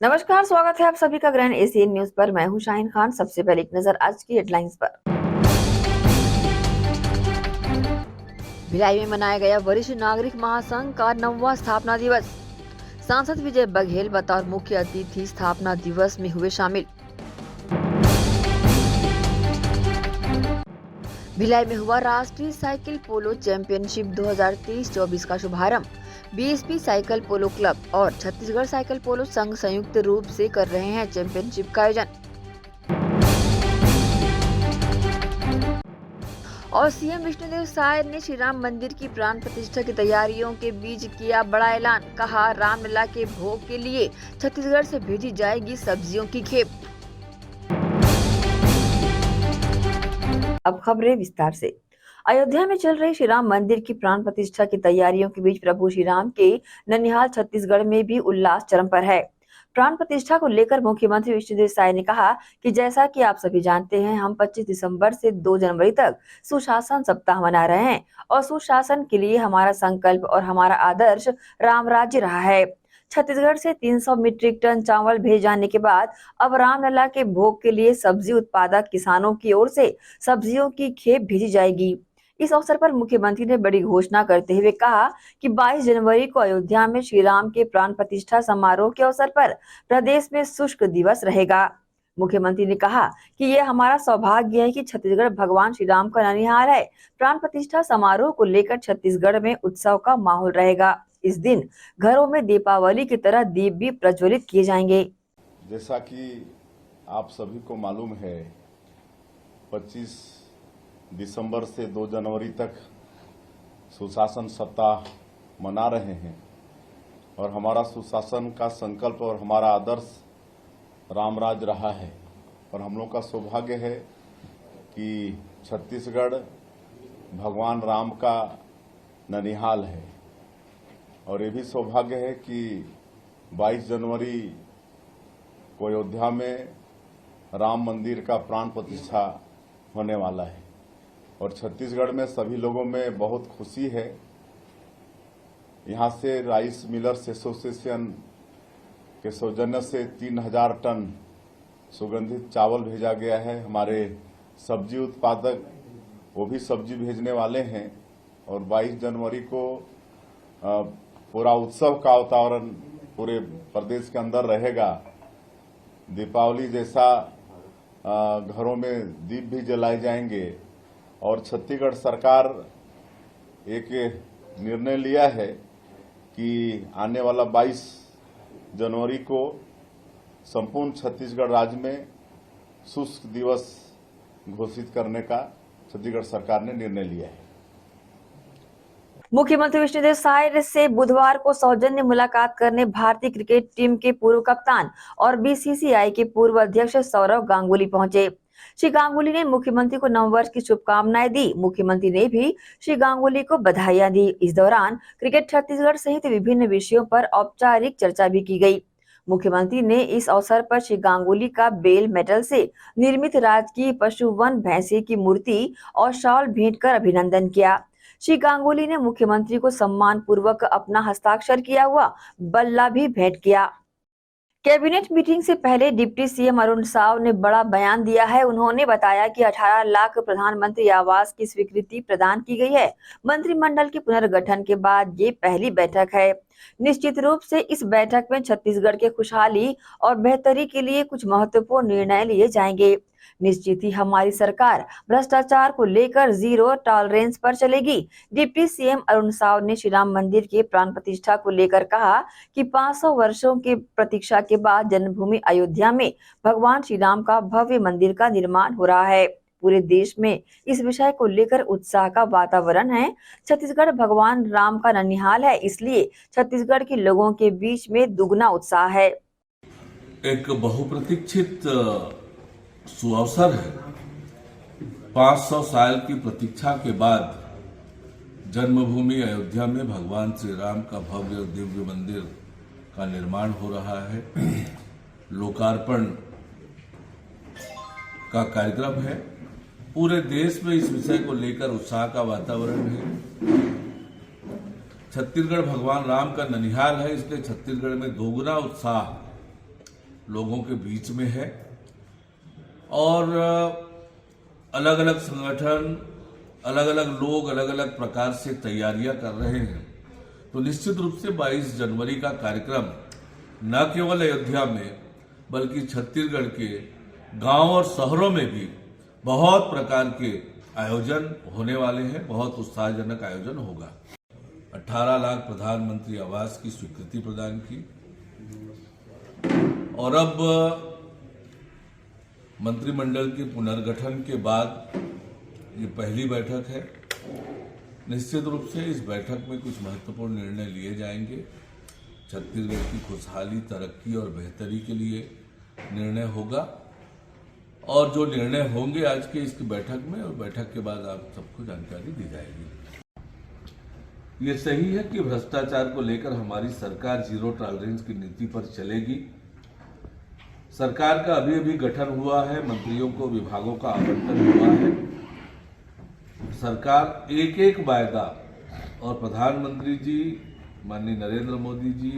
नमस्कार, स्वागत है आप सभी का ग्रैंड एशियन न्यूज पर। मैं हूं शाहीन खान। सबसे पहले एक नजर आज की हेडलाइंस पर। भिलाई में मनाया गया वरिष्ठ नागरिक महासंघ का 9वां स्थापना दिवस। सांसद विजय बघेल बतौर मुख्य अतिथि स्थापना दिवस में हुए शामिल। भिलाई में हुआ राष्ट्रीय साइकिल पोलो चैंपियनशिप 2023-24 का शुभारंभ। बीएसपी साइकिल पोलो क्लब और छत्तीसगढ़ साइकिल पोलो संघ संयुक्त रूप से कर रहे हैं चैंपियनशिप का आयोजन। और सीएम विष्णुदेव साय ने श्री राम मंदिर की प्राण प्रतिष्ठा की तैयारियों के बीच किया बड़ा ऐलान। कहा, रामलला के भोग के लिए छत्तीसगढ़ से भेजी जाएगी सब्जियों की खेप। अब खबरें विस्तार से। अयोध्या में चल रही श्री राम मंदिर की प्राण प्रतिष्ठा की तैयारियों के बीच प्रभु श्री राम के ननिहाल छत्तीसगढ़ में भी उल्लास चरम पर है। प्राण प्रतिष्ठा को लेकर मुख्यमंत्री विष्णुदेव साय ने कहा कि जैसा कि आप सभी जानते हैं, हम 25 दिसंबर से 2 जनवरी तक सुशासन सप्ताह मना रहे हैं और सुशासन के लिए हमारा संकल्प और हमारा आदर्श राम राज्य रहा है। छत्तीसगढ़ से 300 मीट्रिक टन चावल भेजे जाने के बाद अब रामलला के भोग के लिए सब्जी उत्पादक किसानों की ओर से सब्जियों की खेप भेजी जाएगी। इस अवसर पर मुख्यमंत्री ने बड़ी घोषणा करते हुए कहा कि 22 जनवरी को अयोध्या में श्री राम के प्राण प्रतिष्ठा समारोह के अवसर पर प्रदेश में शुष्क दिवस रहेगा। मुख्यमंत्री ने कहा कि यह हमारा सौभाग्य है कि छत्तीसगढ़ भगवान श्री राम का ननिहाल है। प्राण प्रतिष्ठा समारोह को लेकर छत्तीसगढ़ में उत्सव का माहौल रहेगा। इस दिन घरों में दीपावली की तरह दीप भी प्रज्वलित किए जाएंगे। जैसा कि आप सभी को मालूम है, 25 दिसंबर से 2 जनवरी तक सुशासन सप्ताह मना रहे हैं और हमारा सुशासन का संकल्प और हमारा आदर्श रामराज रहा है। और हम लोग का सौभाग्य है कि छत्तीसगढ़ भगवान राम का ननिहाल है और ये भी सौभाग्य है कि 22 जनवरी को अयोध्या में राम मंदिर का प्राण प्रतिष्ठा होने वाला है और छत्तीसगढ़ में सभी लोगों में बहुत खुशी है। यहाँ से राइस मिलर्स एसोसिएशन के सौजन्य से 3000 टन सुगंधित चावल भेजा गया है। हमारे सब्जी उत्पादक वो भी सब्जी भेजने वाले हैं और 22 जनवरी को पूरा उत्सव का वातावरण पूरे प्रदेश के अंदर रहेगा। दीपावली जैसा घरों में दीप भी जलाए जाएंगे और छत्तीसगढ़ सरकार एक निर्णय लिया है कि आने वाला 22 जनवरी को संपूर्ण छत्तीसगढ़ राज्य में शुष्क दिवस घोषित करने का छत्तीसगढ़ सरकार ने निर्णय लिया है। मुख्यमंत्री विष्णुदेव साय से बुधवार को सौजन्य मुलाकात करने भारतीय क्रिकेट टीम के पूर्व कप्तान और बीसीसीआई के पूर्व अध्यक्ष सौरव गांगुली पहुंचे। श्री गांगुली ने मुख्यमंत्री को नववर्ष की शुभकामनाएं दी। मुख्यमंत्री ने भी श्री गांगुली को बधाइयां दी। इस दौरान क्रिकेट छत्तीसगढ़ सहित विभिन्न विषयों पर औपचारिक चर्चा भी की गई। मुख्यमंत्री ने इस अवसर पर श्री गांगुली का बेल मेटल से निर्मित राजकीय पशुवन भैंसे की मूर्ति और शॉल भेंट कर अभिनंदन किया। श्री गांगुली ने मुख्यमंत्री को सम्मान पूर्वक अपना हस्ताक्षर किया हुआ बल्ला भी भेंट किया। कैबिनेट मीटिंग से पहले डिप्टी सीएम अरुण साव ने बड़ा बयान दिया है। उन्होंने बताया कि 18 लाख प्रधानमंत्री आवास की स्वीकृति प्रदान की गई है। मंत्रिमंडल के पुनर्गठन के बाद ये पहली बैठक है। निश्चित रूप से इस बैठक में छत्तीसगढ़ के खुशहाली और बेहतरी के लिए कुछ महत्वपूर्ण निर्णय लिए जाएंगे। निश्चित ही हमारी सरकार भ्रष्टाचार को लेकर जीरो टॉलरेंस पर चलेगी। डिप्टी सीएम अरुण साव ने श्री राम मंदिर के प्राण प्रतिष्ठा को लेकर कहा कि 500 वर्षों की प्रतीक्षा के बाद जन्मभूमि अयोध्या में भगवान श्री राम का भव्य मंदिर का निर्माण हो रहा है। पूरे देश में इस विषय को लेकर उत्साह का वातावरण है। छत्तीसगढ़ भगवान राम का ननिहाल है, इसलिए छत्तीसगढ़ के लोगों के बीच में दुगना उत्साह है। एक बहुप्रतीक्षित सुअवसर है। 500 साल की प्रतीक्षा के बाद जन्मभूमि अयोध्या में भगवान श्री राम का भव्य और दिव्य मंदिर का निर्माण हो रहा है। लोकार्पण का कार्यक्रम है। पूरे देश में इस विषय को लेकर उत्साह का वातावरण है। छत्तीसगढ़ भगवान राम का ननिहाल है, इसलिए छत्तीसगढ़ में दोगुना उत्साह लोगों के बीच में है और अलग अलग संगठन, अलग अलग लोग अलग अलग प्रकार से तैयारियां कर रहे हैं। तो निश्चित रूप से 22 जनवरी का कार्यक्रम न केवल अयोध्या में बल्कि छत्तीसगढ़ के गांव और शहरों में भी बहुत प्रकार के आयोजन होने वाले हैं। बहुत उत्साहजनक आयोजन होगा। 18 लाख प्रधानमंत्री आवास की स्वीकृति प्रदान की और अब मंत्रिमंडल के पुनर्गठन के बाद ये पहली बैठक है। निश्चित रूप से इस बैठक में कुछ महत्वपूर्ण निर्णय लिए जाएंगे। छत्तीसगढ़ की खुशहाली, तरक्की और बेहतरी के लिए निर्णय होगा और जो निर्णय होंगे आज के इसकी बैठक में, और बैठक के बाद आप सबको जानकारी दी जाएगी। ये सही है कि भ्रष्टाचार को लेकर हमारी सरकार जीरो टॉलरेंस की नीति पर चलेगी। सरकार का अभी अभी गठन हुआ है, मंत्रियों को विभागों का आवंटन हुआ है। सरकार एक एक वायदा और प्रधानमंत्री जी माननीय नरेंद्र मोदी जी,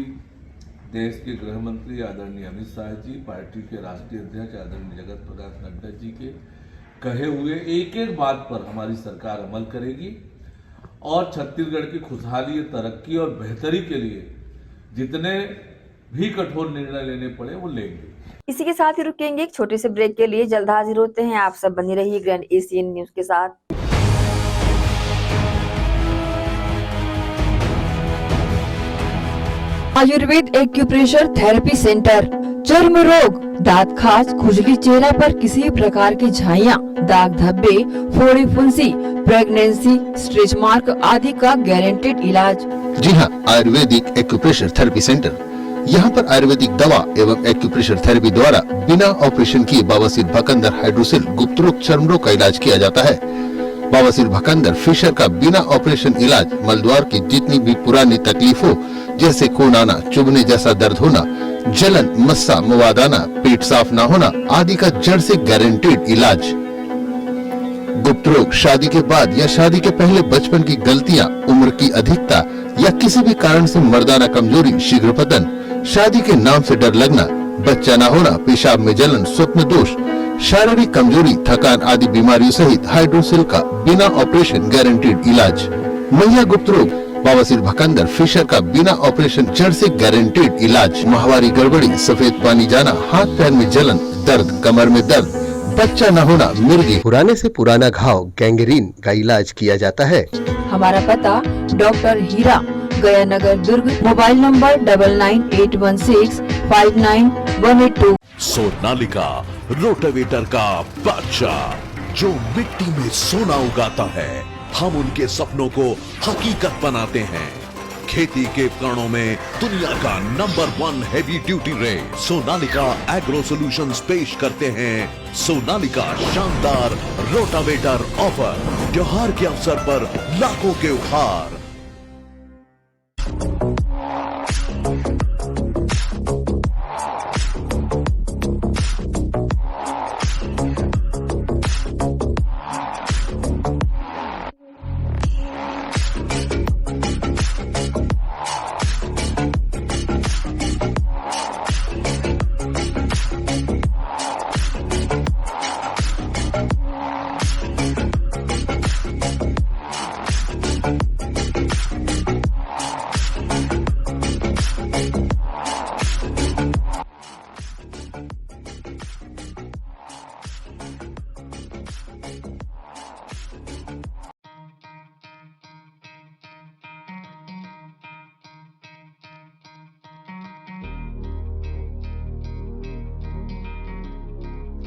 देश के गृह मंत्री आदरणीय अमित शाह जी, पार्टी के राष्ट्रीय अध्यक्ष आदरणीय जगत प्रकाश नड्डा जी के कहे हुए एक एक बात पर हमारी सरकार अमल करेगी और छत्तीसगढ़ की खुशहाली, तरक्की और बेहतरी के लिए जितने भी कठोर निर्णय लेने पड़े वो लेंगे। इसी के साथ ही रुकेंगे एक छोटे से ब्रेक के लिए। जल्द हाजिर होते हैं। आप सब बने रहिए ग्रैंड एशियन न्यूज के साथ। आयुर्वेद एक्यूप्रेशर थेरेपी सेंटर, चर्म रोग, दांत खाज, खुजली, चेहरा पर किसी भी प्रकार की झाइयाँ, दाग धब्बे, फोड़ी फुंसी, प्रेगनेंसी, स्ट्रेच मार्क आदि का गारंटेड इलाज। जी हाँ, आयुर्वेदिक एक्यूप्रेशर थेरेपी सेंटर। यहाँ पर आयुर्वेदिक दवा एवं एक्यूप्रेशर थेरेपी द्वारा बिना ऑपरेशन किए बवासीर, भकंदर, हाइड्रोसिल, गुप्त रोग, चर्म रोग का इलाज किया जाता है। बवासीर, भकंदर, फिशर का बिना ऑपरेशन इलाज, मलद्वार की जितनी भी पुरानी तकलीफ हो जैसे खून आना, चुभने जैसा दर्द होना, जलन, मस्सा, मवाद आना, पेट साफ न होना आदि का जड़ से गारंटेड इलाज। गुप्त रोग, शादी के बाद या शादी के पहले बचपन की गलतियां, उम्र की अधिकता या किसी भी कारण से मर्दाना कमजोरी, शीघ्र पतन, शादी के नाम से डर लगना, बच्चा न होना, पेशाब में जलन, स्वप्न दोष, शारीरिक कमजोरी, थकान आदि बीमारियों सहित हाइड्रोसिल का बिना ऑपरेशन गारंटेड इलाज। महिला गुप्त रोग, बवासीर, भकंदर, फिशर का बिना ऑपरेशन जड़ से गारंटेड इलाज। माहवारी गड़बड़ी, सफेद पानी जाना, हाथ पैर में जलन, दर्द, कमर में दर्द, बच्चा न होना, मिर्गी, पुराने से पुराना घाव, गैंग्रीन का इलाज किया जाता है। हमारा पता doctor Heera, Gaya Nagar, Durg. Mobile number 9981659182। Sonalika rotavator का बादशाह जो मिट्टी में सोना उगाता है, हम उनके सपनों को हकीकत बनाते हैं। खेती के उपकरणों में दुनिया का number 1 heavy duty rate Sonalika agro solutions पेश करते हैं सोनालिका शानदार रोटावेटर ऑफर। त्योहार के अवसर पर लाखों के उपहार।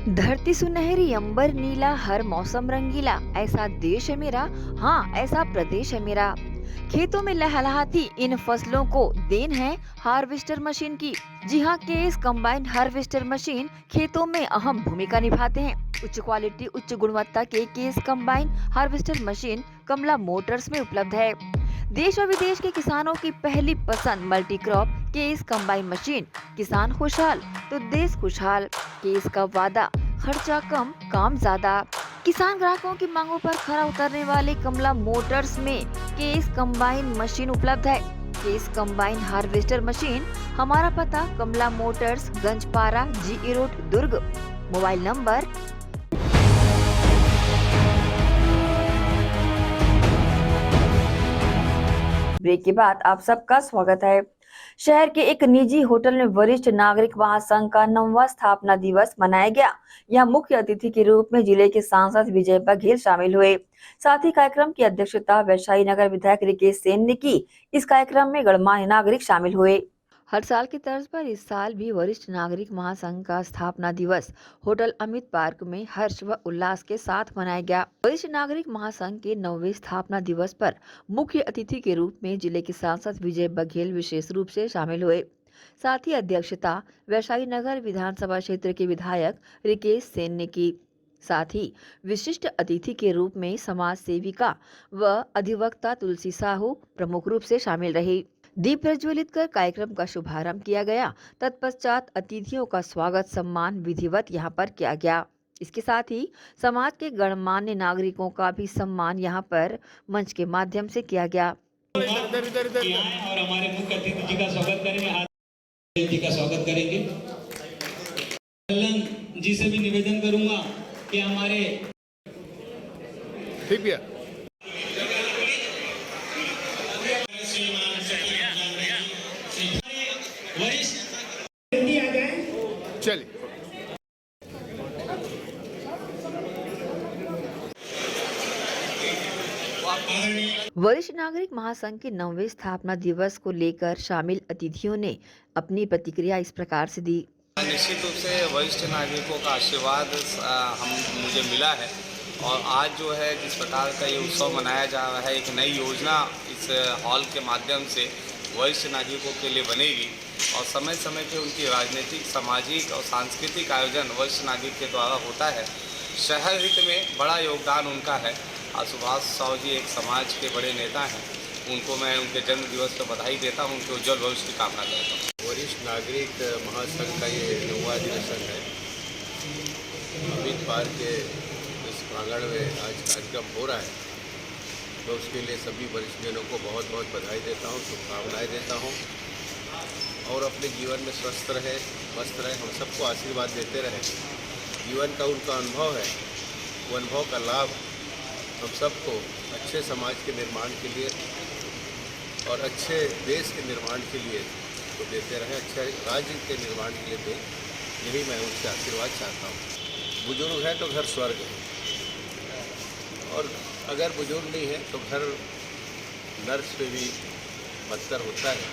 धरती सुनहरी, अंबर नीला, हर मौसम रंगीला, ऐसा देश है मेरा, हाँ ऐसा प्रदेश है मेरा। खेतों में लहलहाती इन फसलों को देन है हार्वेस्टर मशीन की। जी हाँ, केएस कंबाइन हार्वेस्टर मशीन खेतों में अहम भूमिका निभाते हैं। उच्च क्वालिटी, उच्च गुणवत्ता के केएस कंबाइन हार्वेस्टर मशीन कमला मोटर्स में उपलब्ध है। देश और विदेश के किसानों की पहली पसंद multi crop KS combine machine. किसान खुशहाल तो देश खुशहाल। केएस का वादा, खर्चा कम, काम ज्यादा। किसान ग्राहकों की मांगों पर खरा उतरने वाले कमला मोटर्स में केएस कंबाइन मशीन उपलब्ध है। Case combine harvester machine. हमारा पता कमला मोटर्स, गंजपारा, GE रोड, दुर्ग। मोबाइल नंबर ब्रेक के बाद आप सबका स्वागत है। शहर के एक निजी होटल में वरिष्ठ नागरिक महासंघ का 9वां स्थापना दिवस मनाया गया। यह मुख्य अतिथि के रूप में जिले के सांसद विजय बघेल शामिल हुए। साथ ही कार्यक्रम की अध्यक्षता वैशाली नगर विधायक रिकेश सेन ने की। इस कार्यक्रम में गणमान्य नागरिक शामिल हुए। हर साल की तर्ज पर इस साल भी वरिष्ठ नागरिक महासंघ का स्थापना दिवस होटल अमित पार्क में हर्ष व उल्लास के साथ मनाया गया। वरिष्ठ नागरिक महासंघ के 9वें स्थापना दिवस पर मुख्य अतिथि के रूप में जिले के सांसद विजय बघेल विशेष रूप से शामिल हुए। साथ ही अध्यक्षता वैशाली नगर विधानसभा क्षेत्र के विधायक रिकेश सेन ने की। साथ ही विशिष्ट अतिथि के रूप में समाज सेविका व अधिवक्ता तुलसी साहू प्रमुख रूप से शामिल रही। दीप प्रज्वलित कर कार्यक्रम का शुभारंभ किया गया। तत्पश्चात अतिथियों का स्वागत सम्मान विधिवत यहाँ पर किया गया। इसके साथ ही समाज के गणमान्य नागरिकों का भी सम्मान यहाँ पर मंच के माध्यम से किया गया। और हमारे मुख्य अतिथि जी का स्वागत करेंगे। जी का स्वागत करेंगे। कल्याण जी से भी निवेदन करूंगा कि हमारे ठीक है चलिए। वरिष्ठ नागरिक महासंघ के 9वें स्थापना दिवस को लेकर शामिल अतिथियों ने अपनी प्रतिक्रिया इस प्रकार से दी। निश्चित रूप से वरिष्ठ नागरिकों का आशीर्वाद मुझे मिला है और आज जो है जिस प्रकार का ये उत्सव मनाया जा रहा है, एक नई योजना इस हॉल के माध्यम से वरिष्ठ नागरिकों के लिए बनेगी और समय समय पे उनकी राजनीतिक, सामाजिक और सांस्कृतिक आयोजन वरिष्ठ नागरिक के द्वारा होता है। शहर हित में बड़ा योगदान उनका है। सुभाष साहू जी एक समाज के बड़े नेता हैं, उनको मैं उनके जन्म दिवस पर बधाई देता हूं, उनके उज्जवल भविष्य की कामना करता हूं। वरिष्ठ नागरिक महासंघ का ये 9वां अधिवेशन है। अमित पार्क के इस प्रांगण में आज कार्यक्रम हो रहा है, तो उसके लिए सभी वरिष्ठ जनों को बहुत बहुत बधाई देता हूँ, शुभकामनाएँ देता हूँ और अपने जीवन में स्वस्थ रहे, मस्त रहे, हम सबको आशीर्वाद देते रहे। जीवन का उनका अनुभव है, वो अनुभव का लाभ हम सबको अच्छे समाज के निर्माण के लिए और अच्छे देश के निर्माण के लिए तो देते रहे, अच्छे राज्य के निर्माण के लिए दें, यही मैं उनसे आशीर्वाद चाहता हूँ। बुजुर्ग है तो घर स्वर्ग है और अगर बुजुर्ग नहीं है तो घर नर्क पे भी बदतर होता है।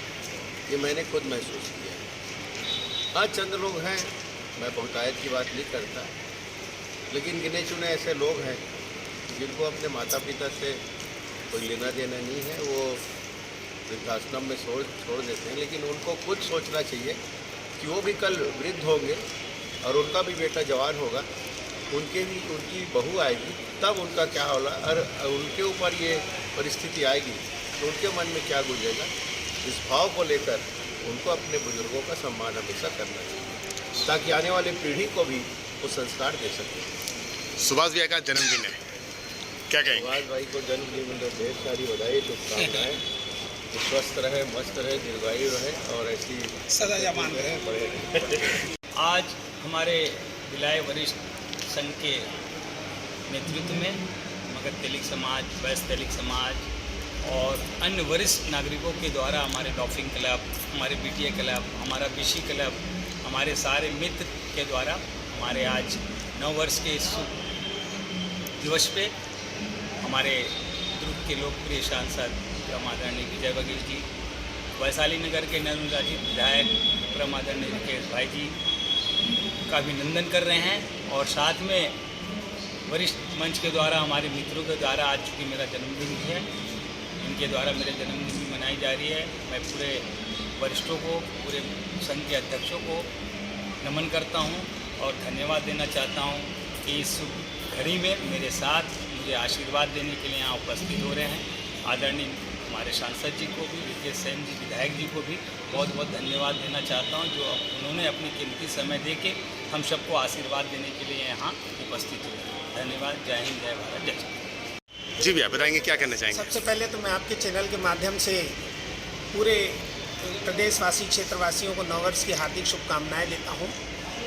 ये मैंने खुद महसूस किया है। हाँ, चंद लोग हैं, मैं बहुतायत की बात नहीं करता, लेकिन गिने चुने ऐसे लोग हैं जिनको अपने माता पिता से कोई लेना देना नहीं है, वो वृद्धाश्रम में छोड़ देते हैं। लेकिन उनको खुद सोचना चाहिए कि वो भी कल वृद्ध होंगे और उनका भी बेटा जवान होगा, उनकी बहू आएगी, तब उनका क्या होला और उनके ऊपर ये परिस्थिति आएगी तो उनके मन में क्या गुजरेगा। इस भाव को लेकर उनको अपने बुजुर्गों का सम्मान हमेशा करना चाहिए ताकि आने वाले पीढ़ी को भी वो संस्कार दे सके। सुभाष भैया का जन्मदिन है, क्या कहेंगे? सुभाष भाई को जन्मदिन में ढेर सारी बधाई, शुभकामनाएं, स्वस्थ रहे, मस्त रहे, दीर्घायु रहे और ऐसी सदा जवान रहे। आज हमारे विलाय वरिष्ठ संघ के नेतृत्व में मगध तेलिक समाज, वैश्य तेलिक समाज और अन्य वरिष्ठ नागरिकों के द्वारा हमारे डॉल्फिन क्लब, हमारे BTA क्लब, हमारा BC क्लब, हमारे सारे मित्र के द्वारा हमारे आज 9 वर्ष के इस दिवस पे हमारे दुर्ग के लोकप्रिय सांसद आदरणीय विजय बघेल जी, वैशाली नगर के नवनिर्वाचित विधायक आदरणीय रिकेश भाई जी का अभिनंदन कर रहे हैं और साथ में वरिष्ठ मंच के द्वारा हमारे मित्रों के द्वारा आज चूँकि मेरा जन्मदिन भी है, इनके द्वारा मेरे जन्मदिन भी मनाई जा रही है। मैं पूरे वरिष्ठों को, पूरे संघ के अध्यक्षों को नमन करता हूं और धन्यवाद देना चाहता हूं कि इस घड़ी में मेरे साथ मुझे आशीर्वाद देने के लिए यहाँ उपस्थित हो रहे हैं। आदरणीय हमारे सांसद जी को भी, रिकेश सेन जी विधायक जी को भी बहुत बहुत धन्यवाद देना चाहता हूँ, जो उन्होंने अपनी कीमती समय दे के हम सबको आशीर्वाद देने के लिए यहाँ उपस्थित हुए। धन्यवाद। जय हिंद, जय भारत, जय। जी भैया बताएंगे क्या करना चाहेंगे? सबसे पहले तो मैं आपके चैनल के माध्यम से पूरे प्रदेशवासी क्षेत्रवासियों को नववर्ष की हार्दिक शुभकामनाएं देता हूं।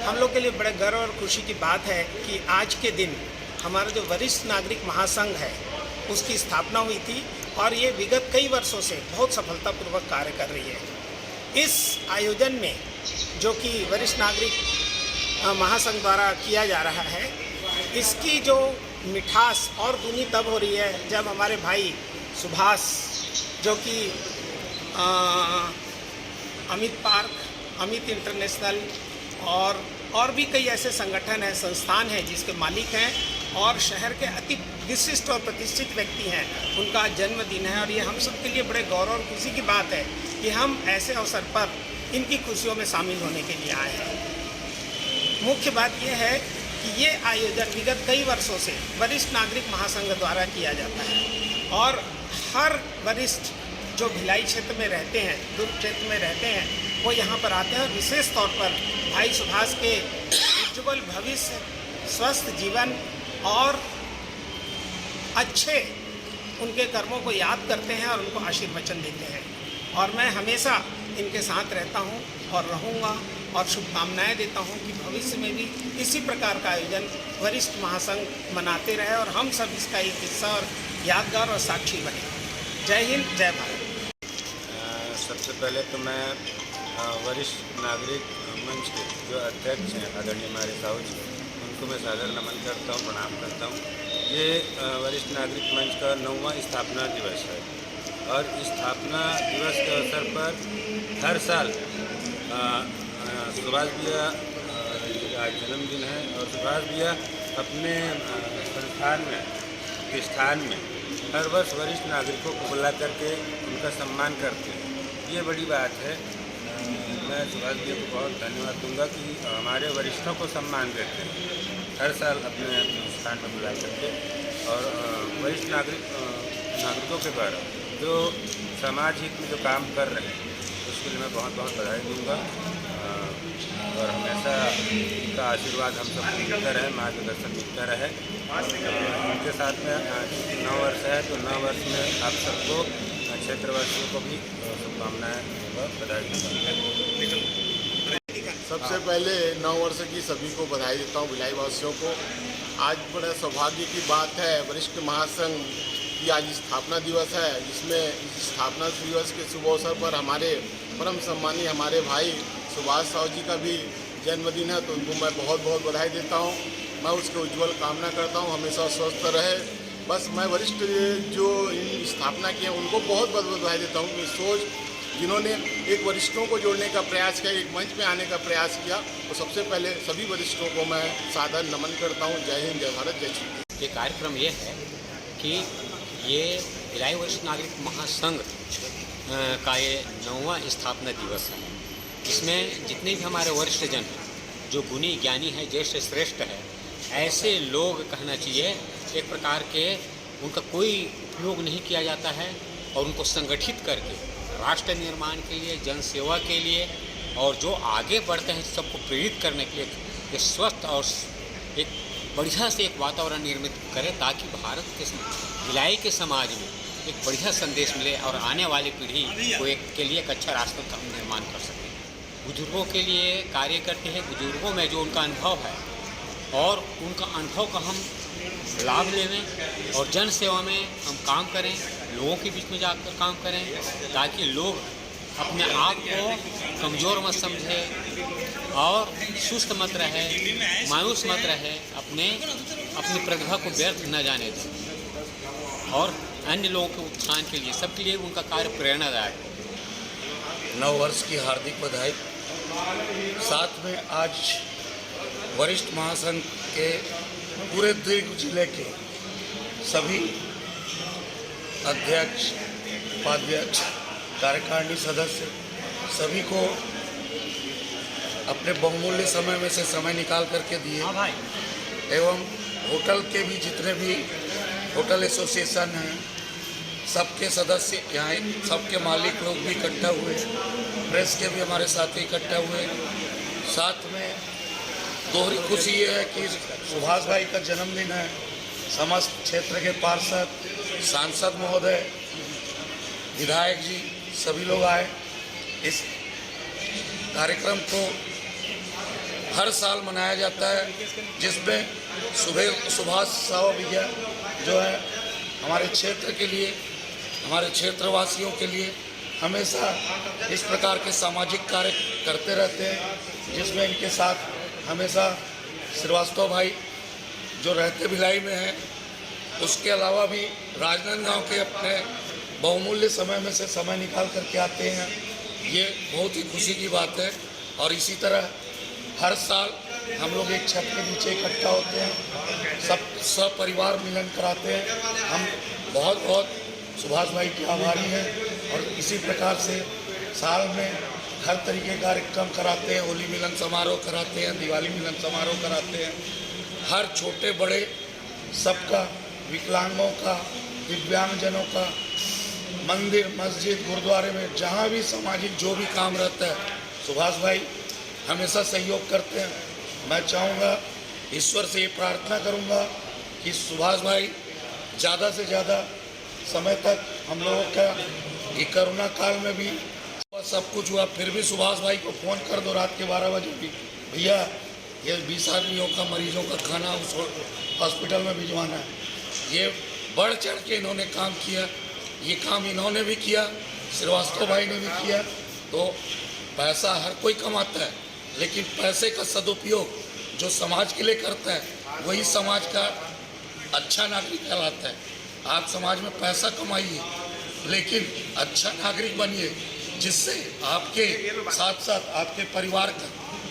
हम लोग के लिए बड़े गर्व और खुशी की बात है कि आज के दिन हमारा जो वरिष्ठ नागरिक महासंघ है उसकी स्थापना हुई थी और ये विगत कई वर्षों से बहुत सफलतापूर्वक कार्य कर रही है। इस आयोजन में जो कि वरिष्ठ नागरिक महासंघ द्वारा किया जा रहा है, इसकी जो मिठास और दूनी तब हो रही है जब हमारे भाई सुभाष जो कि अमित पार्क, अमित इंटरनेशनल और भी कई ऐसे संगठन हैं, संस्थान हैं जिसके मालिक हैं और शहर के अति विशिष्ट और प्रतिष्ठित व्यक्ति हैं, उनका जन्मदिन है। और ये हम सब के लिए बड़े गौरव और खुशी की बात है कि हम ऐसे अवसर पर इनकी खुशियों में शामिल होने के लिए आए हैं। मुख्य बात यह है कि ये आयोजन विगत कई वर्षों से वरिष्ठ नागरिक महासंघ द्वारा किया जाता है और हर वरिष्ठ जो भिलाई क्षेत्र में रहते हैं, दुर्ग क्षेत्र में रहते हैं, वो यहाँ पर आते हैं और विशेष तौर पर भाई सुभाष के उज्ज्वल भविष्य, स्वस्थ जीवन और अच्छे उनके कर्मों को याद करते हैं और उनको आशीर्वचन देते हैं। और मैं हमेशा इनके साथ रहता हूँ और रहूँगा और शुभकामनाएं देता हूँ कि भविष्य में भी इसी प्रकार का आयोजन वरिष्ठ महासंघ मनाते रहे और हम सब इसका एक हिस्सा और यादगार और साक्षी बने। जय हिंद, जय भारत। सबसे पहले तो मैं वरिष्ठ नागरिक मंच के जो अध्यक्ष हैं आदरणीय हमारे साहू जी, उनको मैं सादर नमन करता हूँ, प्रणाम करता हूँ। ये वरिष्ठ नागरिक मंच का 9वां स्थापना दिवस है और स्थापना दिवस के अवसर पर हर साल सुभाष भैया आज जन्मदिन है और सुभाष भैया अपने संस्थान में, प्रतिष्ठान में हर वर्ष वरिष्ठ नागरिकों को बुला करके उनका सम्मान करते हैं। ये बड़ी बात है। मैं सुभाष भैया को बहुत धन्यवाद दूंगा कि हमारे वरिष्ठों को सम्मान देते हैं हर साल अपने स्थान में बुला करके। और वरिष्ठ नागरिकों के द्वारा जो समाज हित में जो काम कर रहे हैं उसके लिए मैं बहुत बहुत बधाई दूंगा और हमेशा उनका आशीर्वाद हम सबको मिलता रहे, मार्गदर्शन मिलता रहे। उनके साथ में 9 वर्ष है तो 9 वर्ष में आप सबको क्षेत्रवासियों को भी शुभकामनाएं और बधाई दूंगा। सबसे पहले 9 वर्ष की सभी को बधाई देता हूँ, भिलाई वासियों को। आज बड़ा सौभाग्य की बात है, वरिष्ठ महासंघ की आज स्थापना दिवस है, जिसमें इस स्थापना दिवस के शुभ अवसर पर हमारे परम सम्मानीय हमारे भाई सुभाष साहू जी का भी जन्मदिन है, तो उनको मैं बहुत बहुत बधाई देता हूँ। मैं उसके उज्जवल कामना करता हूँ, हमेशा स्वस्थ रहे। बस मैं वरिष्ठ जो इन स्थापना की है उनको बहुत बहुत बधाई देता हूँ कि सोच जिन्होंने एक वरिष्ठों को जोड़ने का प्रयास किया, एक मंच में आने का प्रयास किया, तो सबसे पहले सभी वरिष्ठों को मैं सादर नमन करता हूँ। जय हिंद, जय भारत, जय श्री। ये कार्यक्रम ये है कि ये भिलाई वरिष्ठ नागरिक महासंघ का ये 9वां स्थापना दिवस है। इसमें जितने भी हमारे वरिष्ठ जन हैं, जो गुणी ज्ञानी है, ज्येष्ठ श्रेष्ठ है, ऐसे लोग कहना चाहिए एक प्रकार के उनका कोई उपयोग नहीं किया जाता है और उनको संगठित करके राष्ट्र निर्माण के लिए, जन सेवा के लिए और जो आगे बढ़ते हैं सबको प्रेरित करने के लिए एक स्वस्थ और एक बढ़िया से एक वातावरण निर्मित करें ताकि भारत के भिलाई के समाज में एक बढ़िया संदेश मिले और आने वाली पीढ़ी को के लिए एक अच्छा राष्ट्र का निर्माण कर सकें। बुजुर्गों के लिए कार्य करते हैं, बुजुर्गों में जो उनका अनुभव है और उनका अनुभव का हम लाभ लेवें और जन सेवा में हम काम करें, लोगों के बीच में जाकर काम करें ताकि लोग अपने आप को कमज़ोर मत समझे और सुस्त मत रहे, मायूस मत रहे, अपनी प्रतिभा को व्यर्थ न जाने दें और अन्य लोगों के उत्थान के लिए सबके लिए उनका कार्य प्रेरणादायक है। 9 वर्ष की हार्दिक बधाई। साथ में आज वरिष्ठ महासंघ के पूरे दुर्ग जिले के सभी अध्यक्ष, उपाध्यक्ष, कार्यकारिणी सदस्य सभी को अपने बहुमूल्य समय में से समय निकाल करके दिए एवं होटल के भी जितने भी होटल एसोसिएशन हैं सबके सदस्य यहाँ, सबके मालिक लोग भी इकट्ठा हुए, प्रेस के भी हमारे साथी इकट्ठा हुए। साथ में दोहरी खुशी ये है कि सुभाष भाई का जन्मदिन है। समस्त क्षेत्र के पार्षद, सांसद महोदय, विधायक जी सभी लोग आए। इस कार्यक्रम को हर साल मनाया जाता है, जिसमें सुभाष साव भैया जो है हमारे क्षेत्र के लिए, हमारे क्षेत्रवासियों के लिए हमेशा इस प्रकार के सामाजिक कार्य करते रहते हैं, जिसमें इनके साथ हमेशा श्रीवास्तव भाई जो रहते भिलाई में हैं, उसके अलावा भी राजनांदगांव के अपने बहुमूल्य समय में से समय निकाल करके आते हैं। ये बहुत ही खुशी की बात है। और इसी तरह हर साल हम लोग एक छत के नीचे इकट्ठा होते हैं, सब परिवार मिलन कराते हैं। हम बहुत बहुत सुभाष भाई के आभारी हैं। और इसी प्रकार से साल में हर तरीके के कार्यक्रम कराते हैं। होली मिलन समारोह कराते हैं, दिवाली मिलन समारोह कराते हैं। हर छोटे बड़े सबका, विकलांगों का, दिव्यांगजनों का, मंदिर मस्जिद गुरुद्वारे में जहाँ भी सामाजिक जो भी काम रहता है, सुभाष भाई हमेशा सहयोग करते हैं। मैं चाहूँगा, ईश्वर से ये प्रार्थना करूँगा कि सुभाष भाई ज़्यादा से ज़्यादा समय तक हम लोगों का ये कोरोना काल में भी सब कुछ हुआ, फिर भी सुभाष भाई को फ़ोन कर दो रात के 12 बजे भी, भैया ये 20 आदमियों का, मरीजों का खाना उस हॉस्पिटल में भिजवाना है। ये बढ़ चढ़ के इन्होंने काम किया। ये काम इन्होंने भी किया, श्रीवास्तव भाई ने भी किया। तो पैसा हर कोई कमाता है, लेकिन पैसे का सदुपयोग जो समाज के लिए करता है, वही समाज का अच्छा नागरिक कहलाता है। आप समाज में पैसा कमाइए, लेकिन अच्छा नागरिक बनिए, जिससे आपके साथ साथ आपके परिवार का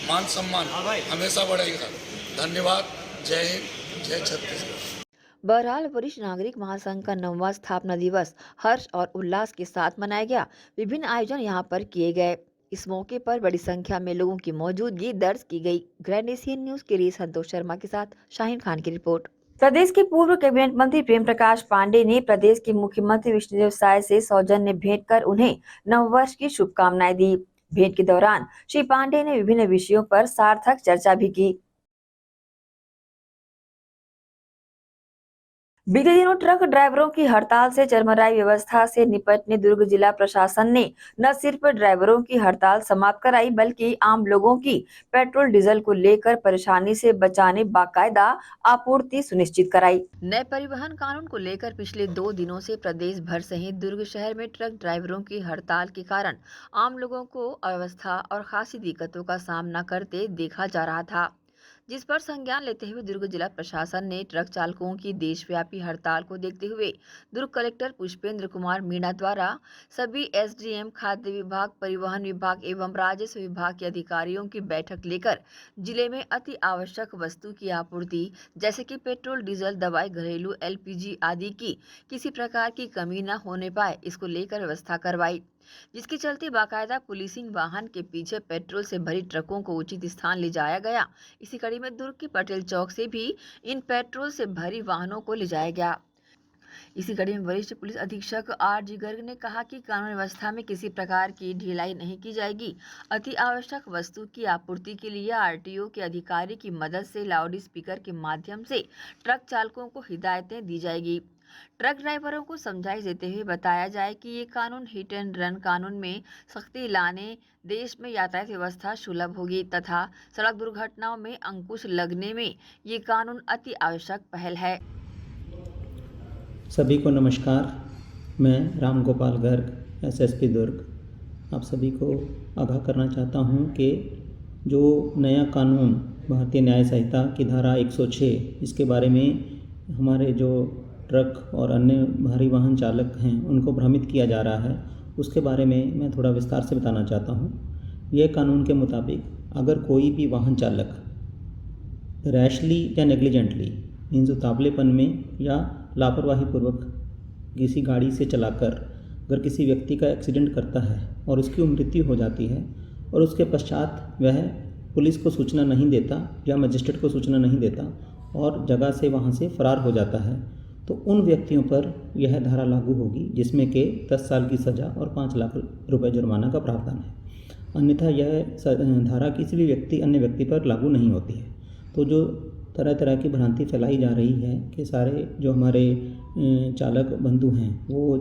मान सम्मान हमेशा बढ़ेगा। धन्यवाद। जय हिंद, जय छत्तीसगढ़। बहरहाल वरिष्ठ नागरिक महासंघ का 9वां स्थापना दिवस हर्ष और उल्लास के साथ मनाया गया। विभिन्न आयोजन यहां पर किए गए। इस मौके पर बड़ी संख्या में लोगों की मौजूदगी दर्ज की गई। ग्रैंड एशियन न्यूज के लिए संतोष शर्मा के साथ शाहीन खान की रिपोर्ट। प्रदेश के पूर्व कैबिनेट मंत्री प्रेम प्रकाश पांडे ने प्रदेश के मुख्यमंत्री विष्णुदेव साय से सौजन्य भेंट कर उन्हें नववर्ष की शुभकामनाएं दी। भेंट के दौरान श्री पांडे ने विभिन्न विषयों पर सार्थक चर्चा भी की। बीते दिनों ट्रक ड्राइवरों की हड़ताल से चरमराई व्यवस्था से निपटने दुर्ग जिला प्रशासन ने न सिर्फ ड्राइवरों की हड़ताल समाप्त कराई, बल्कि आम लोगों की पेट्रोल डीजल को लेकर परेशानी से बचाने बाकायदा आपूर्ति सुनिश्चित कराई। नए परिवहन कानून को लेकर पिछले 2 दिनों से प्रदेश भर सहित दुर्ग शहर में ट्रक ड्राइवरों की हड़ताल के कारण आम लोगों को अव्यवस्था और खासी दिक्कतों का सामना करते देखा जा रहा था, जिस पर संज्ञान लेते हुए दुर्ग जिला प्रशासन ने ट्रक चालकों की देशव्यापी हड़ताल को देखते हुए दुर्ग कलेक्टर पुष्पेंद्र कुमार मीणा द्वारा सभी एसडीएम, खाद्य विभाग, परिवहन विभाग एवं राजस्व विभाग के अधिकारियों की बैठक लेकर जिले में अति आवश्यक वस्तु की आपूर्ति जैसे कि पेट्रोल, डीजल, दवाई, घरेलू एलपीजी आदि की किसी प्रकार की कमी न होने पाए, इसको लेकर व्यवस्था करवाई, जिसके चलते बाकायदा पुलिसिंग वाहन के पीछे पेट्रोल से भरी ट्रकों को उचित स्थान ले जाया गया। इसी कड़ी में दुर्ग के पटेल चौक से भी इन पेट्रोल से भरी वाहनों को ले जाया गया। इसी कड़ी में वरिष्ठ पुलिस अधीक्षक आर.जी. गर्ग ने कहा कि कानून व्यवस्था में किसी प्रकार की ढिलाई नहीं की जाएगी। अति आवश्यक वस्तु की आपूर्ति के लिए आरटीओ के अधिकारी की मदद से लाउड स्पीकर के माध्यम से ट्रक चालकों को हिदायतें दी जाएगी। ट्रक ड्राइवरों को समझाइश देते हुए बताया जाए कि ये कानून हिट एंड रन कानून में सख्ती लाने, देश में यातायात व्यवस्था सुलभ होगी तथा सड़क दुर्घटनाओं में अंकुश लगने में ये कानून अति आवश्यक पहल है। सभी को नमस्कार। मैं राम गोपाल गर्ग, एसएसपी दुर्ग, आप सभी को आगाह करना चाहता हूं कि जो नया कानून भारतीय न्याय संहिता की धारा 106, इसके बारे में हमारे जो ट्रक और अन्य भारी वाहन चालक हैं उनको भ्रमित किया जा रहा है, उसके बारे में मैं थोड़ा विस्तार से बताना चाहता हूँ। यह कानून के मुताबिक अगर कोई भी वाहन चालक रैशली या नेग्लिजेंटली, मीन्स उतावलेपन में या लापरवाही पूर्वक किसी गाड़ी से चलाकर अगर किसी व्यक्ति का एक्सीडेंट करता है और उसकी मृत्यु हो जाती है और उसके पश्चात वह पुलिस को सूचना नहीं देता या मजिस्ट्रेट को सूचना नहीं देता और जगह से वहाँ से फरार हो जाता है, तो उन व्यक्तियों पर यह धारा लागू होगी, जिसमें कि 10 साल की सज़ा और 5 लाख रुपए जुर्माना का प्रावधान है। अन्यथा यह धारा किसी भी अन्य व्यक्ति पर लागू नहीं होती है। तो जो तरह तरह की भ्रांति फैलाई जा रही है कि सारे जो हमारे चालक बंधु हैं वो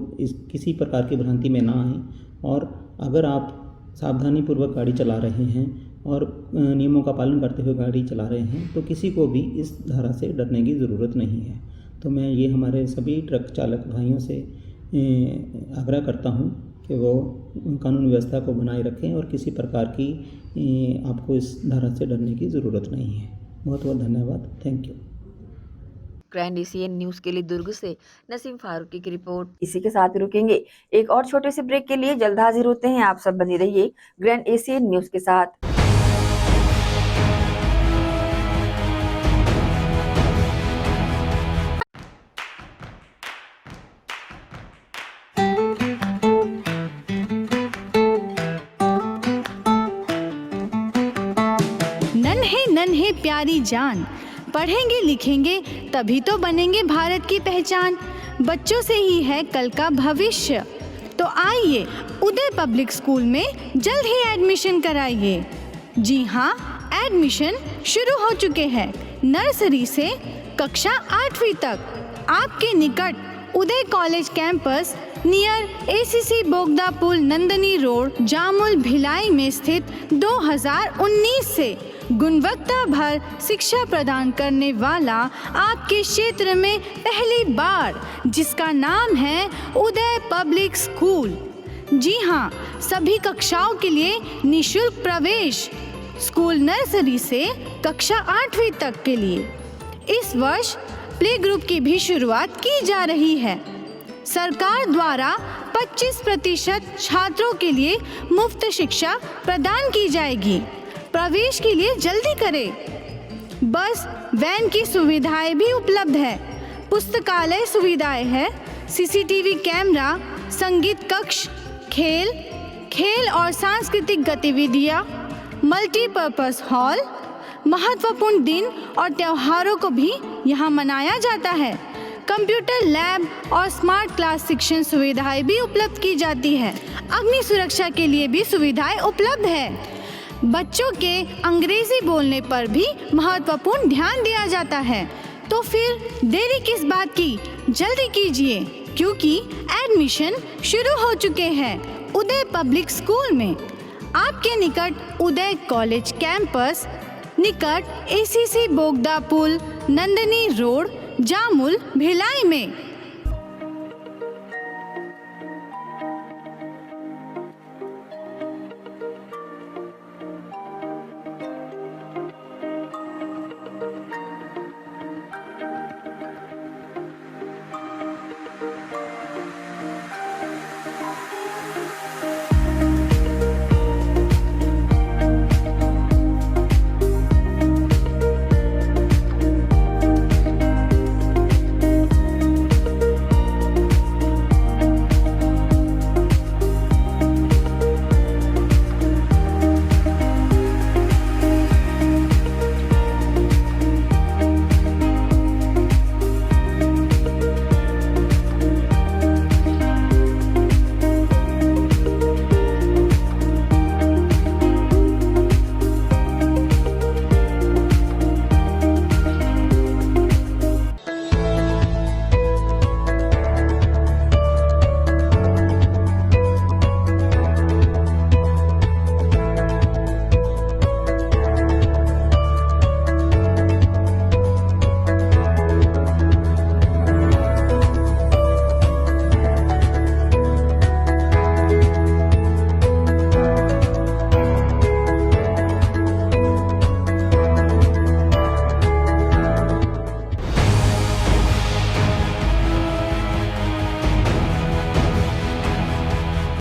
किसी प्रकार की भ्रांति में ना आएँ, और अगर आप सावधानीपूर्वक गाड़ी चला रहे हैं और नियमों का पालन करते हुए गाड़ी चला रहे हैं तो किसी को भी इस धारा से डरने की ज़रूरत नहीं है। तो मैं ये हमारे सभी ट्रक चालक भाइयों से आग्रह करता हूँ कि वो कानून व्यवस्था को बनाए रखें और किसी प्रकार की आपको इस धारा से डरने की ज़रूरत नहीं है। बहुत बहुत धन्यवाद। Thank you. Grand Asian news के लिए दुर्ग से नसीम फारूकी की रिपोर्ट। इसी के साथ रुकेंगे एक और छोटे से ब्रेक के लिए। जल्द हाजिर होते हैं। आप सब बने रहिए ग्रैंड एशियन न्यूज के साथ। नन्हे नन्हे प्यारी जान, पढ़ेंगे लिखेंगे तभी तो बनेंगे भारत की पहचान। बच्चों से ही है कल का भविष्य, तो आइए उदय पब्लिक स्कूल में जल्द ही एडमिशन कराइए। जी हाँ, एडमिशन शुरू हो चुके हैं। नर्सरी से कक्षा 8वीं तक आपके निकट उदय कॉलेज कैंपस नियर एसीसी बोगदा पुल नंदनी रोड जामुल भिलाई में स्थित 2019 से गुणवत्ता भर शिक्षा प्रदान करने वाला आपके क्षेत्र में पहली बार, जिसका नाम है उदय पब्लिक स्कूल। जी हाँ, सभी कक्षाओं के लिए निःशुल्क प्रवेश। स्कूल नर्सरी से कक्षा 8वीं तक के लिए इस वर्ष प्ले ग्रुप की भी शुरुआत की जा रही है। सरकार द्वारा 25% छात्रों के लिए मुफ्त शिक्षा प्रदान की जाएगी। प्रवेश के लिए जल्दी करें। बस वैन की सुविधाएं भी उपलब्ध है। पुस्तकालय सुविधाएं है, सीसीटीवी कैमरा, संगीत कक्ष, खेल और सांस्कृतिक गतिविधियां, मल्टीपर्पस हॉल। महत्वपूर्ण दिन और त्योहारों को भी यहाँ मनाया जाता है। कंप्यूटर लैब और स्मार्ट क्लास शिक्षण सुविधाएं भी उपलब्ध की जाती है। अग्नि सुरक्षा के लिए भी सुविधाएं उपलब्ध है। बच्चों के अंग्रेजी बोलने पर भी महत्वपूर्ण ध्यान दिया जाता है। तो फिर देरी किस बात की, जल्दी कीजिए, क्योंकि एडमिशन शुरू हो चुके हैं उदय पब्लिक स्कूल में। आपके निकट उदय कॉलेज कैंपस निकट एसीसी बोगदा पुल नंदनी रोड जामुल भिलाई में।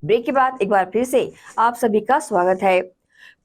ब्रेक के बाद एक बार फिर से आप सभी का स्वागत है।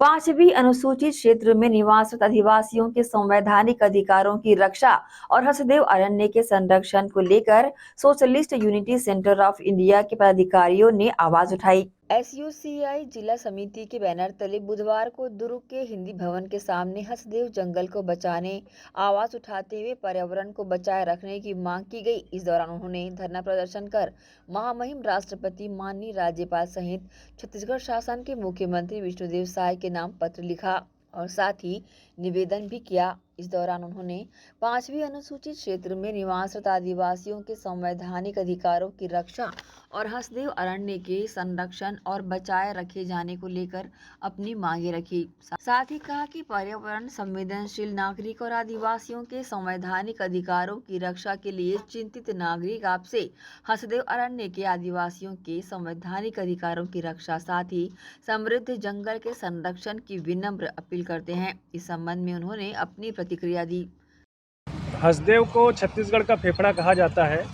5वीं अनुसूचित क्षेत्र में निवासरत आदिवासियों के संवैधानिक अधिकारों की रक्षा और हसदेव अरण्य के संरक्षण को लेकर socialist unity centre of India के पदाधिकारियों ने आवाज उठाई। SUCI जिला समिति के बैनर तले बुधवार को दुर्ग के हिंदी भवन के सामने हसदेव जंगल को बचाने आवाज उठाते हुए पर्यावरण को बचाए रखने की मांग की गई। इस दौरान उन्होंने धरना प्रदर्शन कर महामहिम राष्ट्रपति माननीय राज्यपाल सहित छत्तीसगढ़ शासन के मुख्यमंत्री विष्णुदेव साय के नाम पत्र लिखा और साथ ही निवेदन भी किया। इस दौरान उन्होंने 5वीं अनुसूचित क्षेत्र में निवासरत आदिवासियों के संवैधानिक अधिकारों की रक्षा और हसदेव अरण्य के संरक्षण और बचाए रखे जाने को लेकर अपनी मांगे रखी। साथ ही कहा कि पर्यावरण संवेदनशील नागरिक और आदिवासियों के संवैधानिक अधिकारों की रक्षा के लिए चिंतित नागरिक आपसे हसदेव अरण्य के आदिवासियों के संवैधानिक अधिकारों की रक्षा साथ ही समृद्ध जंगल के संरक्षण की विनम्र अपील करते हैं। इस संबंध में उन्होंने अपनी प्रतिक्रिया दी। हसदेव को छत्तीसगढ़ का फेफड़ा कहा जाता है।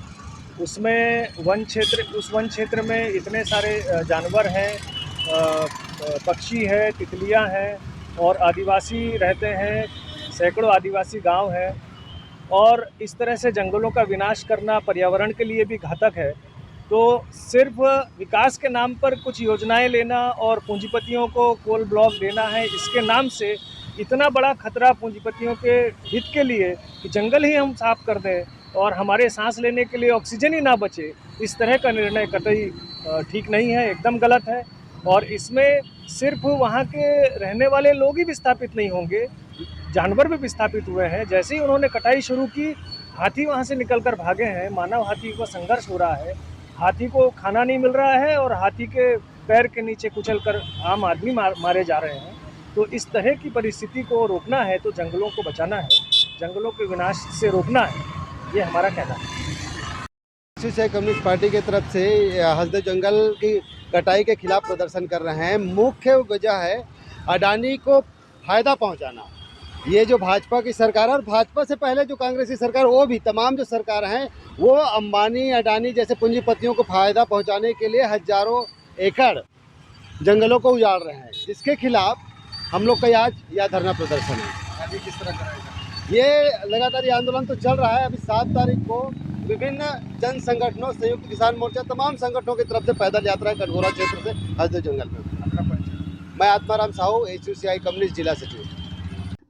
उसमें उस वन क्षेत्र में इतने सारे जानवर हैं, पक्षी है, तितलियां हैं और आदिवासी रहते हैं, सैकड़ों आदिवासी गांव हैं और इस तरह से जंगलों का विनाश करना पर्यावरण के लिए भी घातक है। तो सिर्फ विकास के नाम पर कुछ योजनाएं लेना और पूंजीपतियों को कोल ब्लॉक देना है, इसके नाम से इतना बड़ा खतरा पूंजीपतियों के हित के लिए कि जंगल ही हम साफ कर दें और हमारे सांस लेने के लिए ऑक्सीजन ही ना बचे, इस तरह का निर्णय कतई ठीक नहीं है, एकदम गलत है। और इसमें सिर्फ वहाँ के रहने वाले लोग ही विस्थापित नहीं होंगे, जानवर भी विस्थापित हुए हैं। जैसे ही उन्होंने कटाई शुरू की, हाथी वहाँ से निकलकर भागे हैं, मानव हाथी का संघर्ष हो रहा है, हाथी को खाना नहीं मिल रहा है और हाथी के पैर के नीचे कुचलकर आम आदमी मारे जा रहे हैं। तो इस तरह की परिस्थिति को रोकना है तो जंगलों को बचाना है, जंगलों के विनाश से रोकना है, ये हमारा कहना है। कम्युनिस्ट पार्टी की तरफ से हसदेव जंगल की कटाई के खिलाफ प्रदर्शन कर रहे हैं। मुख्य वजह है अडानी को फायदा पहुंचाना। ये जो भाजपा की सरकार है और भाजपा से पहले जो कांग्रेस की सरकार, वो भी तमाम जो सरकार हैं वो अंबानी अडानी जैसे पूंजीपतियों को फायदा पहुंचाने के लिए हजारों एकड़ जंगलों को उजाड़ रहे हैं, जिसके खिलाफ हम लोग का आज यह धरना प्रदर्शन है। अभी किस तरह का ये लगातार ये आंदोलन तो चल रहा है। अभी 7 तारीख को विभिन्न जन संगठनों, संयुक्त किसान मोर्चा, तमाम संगठनों की तरफ से पैदल यात्रा है कटघोरा क्षेत्र से हसदेव जंगल में। मैं आत्माराम साहू, HUCI कम्युनिस्ट जिला सचिव।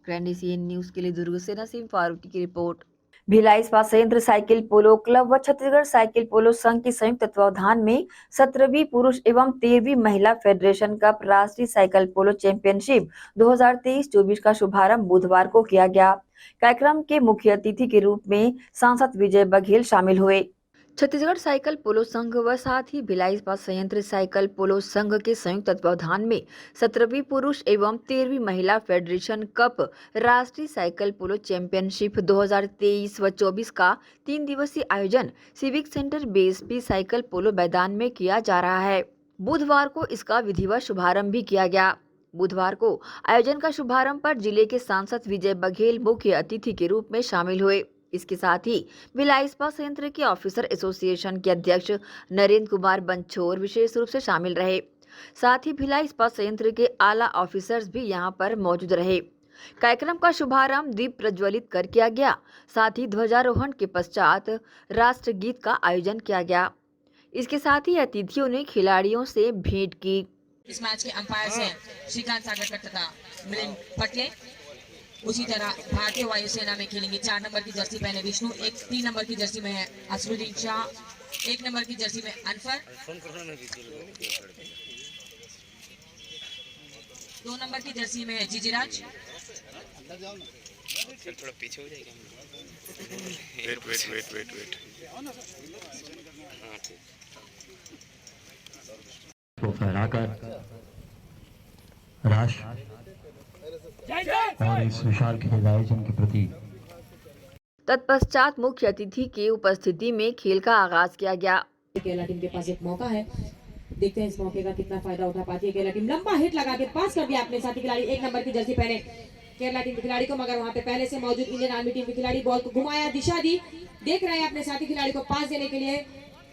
ग्रैंड एशियन न्यूज के लिए दुर्ग से नसीम फारूकी की रिपोर्ट। भिलाई इस्पात संयंत्र साइकिल पोलो क्लब व छत्तीसगढ़ साइकिल पोलो संघ के संयुक्त तत्वावधान में 17वीं पुरुष एवं 13वीं महिला फेडरेशन कप राष्ट्रीय साइकिल पोलो चैंपियनशिप 2023-24 का शुभारंभ बुधवार को किया गया। कार्यक्रम के मुख्य अतिथि के रूप में सांसद विजय बघेल शामिल हुए। छत्तीसगढ़ साइकिल पोलो संघ व साथ ही भिलाई इस्पात संयंत्र साइकिल पोलो संघ के संयुक्त तत्वावधान में 17वीं पुरुष एवं 13वीं महिला फेडरेशन कप राष्ट्रीय साइकिल पोलो चैंपियनशिप 2023 व 24 का 3 दिवसीय आयोजन civic centre BSP cycle polo मैदान में किया जा रहा है। बुधवार को इसका विधिवत शुभारंभ भी किया गया। बुधवार को आयोजन का शुभारंभ पर जिले के सांसद विजय बघेल मुख्य अतिथि के रूप में शामिल हुए। इसके साथ ही भिलाई इस्पात संयंत्र के ऑफिसर एसोसिएशन के अध्यक्ष नरेंद्र कुमार बंछोर विशेष रूप से शामिल रहे। साथ ही भिलाई इस्पात संयंत्र के आला ऑफिसर्स भी यहां पर मौजूद रहे। कार्यक्रम का शुभारंभ दीप प्रज्वलित कर किया गया। साथ ही ध्वजारोहण के पश्चात राष्ट्रगीत का आयोजन किया गया। इसके साथ ही अतिथियों ने खिलाड़ियों से भेंट की। इस मैच के अंपायर हैं श्रीकांत सागरकर तथा मिलिंद पटले। उसी तरह भारतीय वायुसेना में खेलेंगे 4 नंबर की जर्सी पहने विष्णु, 3 नंबर की जर्सी में है असरुद्दीन शाह, 1 नंबर की जर्सी में अनफर, 2 नंबर की जर्सी में है जीजीराज। थोड़ा पीछे हो जाएगा। वेट को फहराकर राष्ट्र और इस विशाल खेल आयोजन के प्रति तत्पश्चात मुख्य अतिथि की उपस्थिति में खेल का आगाज किया गया। केरला टीम के पास एक मौका है, देखते हैं इस मौके का कितना फायदा उठा पाती है केरला टीम। लंबा हिट लगा के पास कर दिया अपने साथी खिलाड़ी 1 नंबर की जर्सी पहने केरला टीम के खिलाड़ी को, मगर वहां पे पहले से मौजूद इंडियन आर्मी टीम के खिलाड़ी बॉल को घुमाया, दिशा दी, देख रहे हैं अपने साथी खिलाड़ी को पास देने के लिए,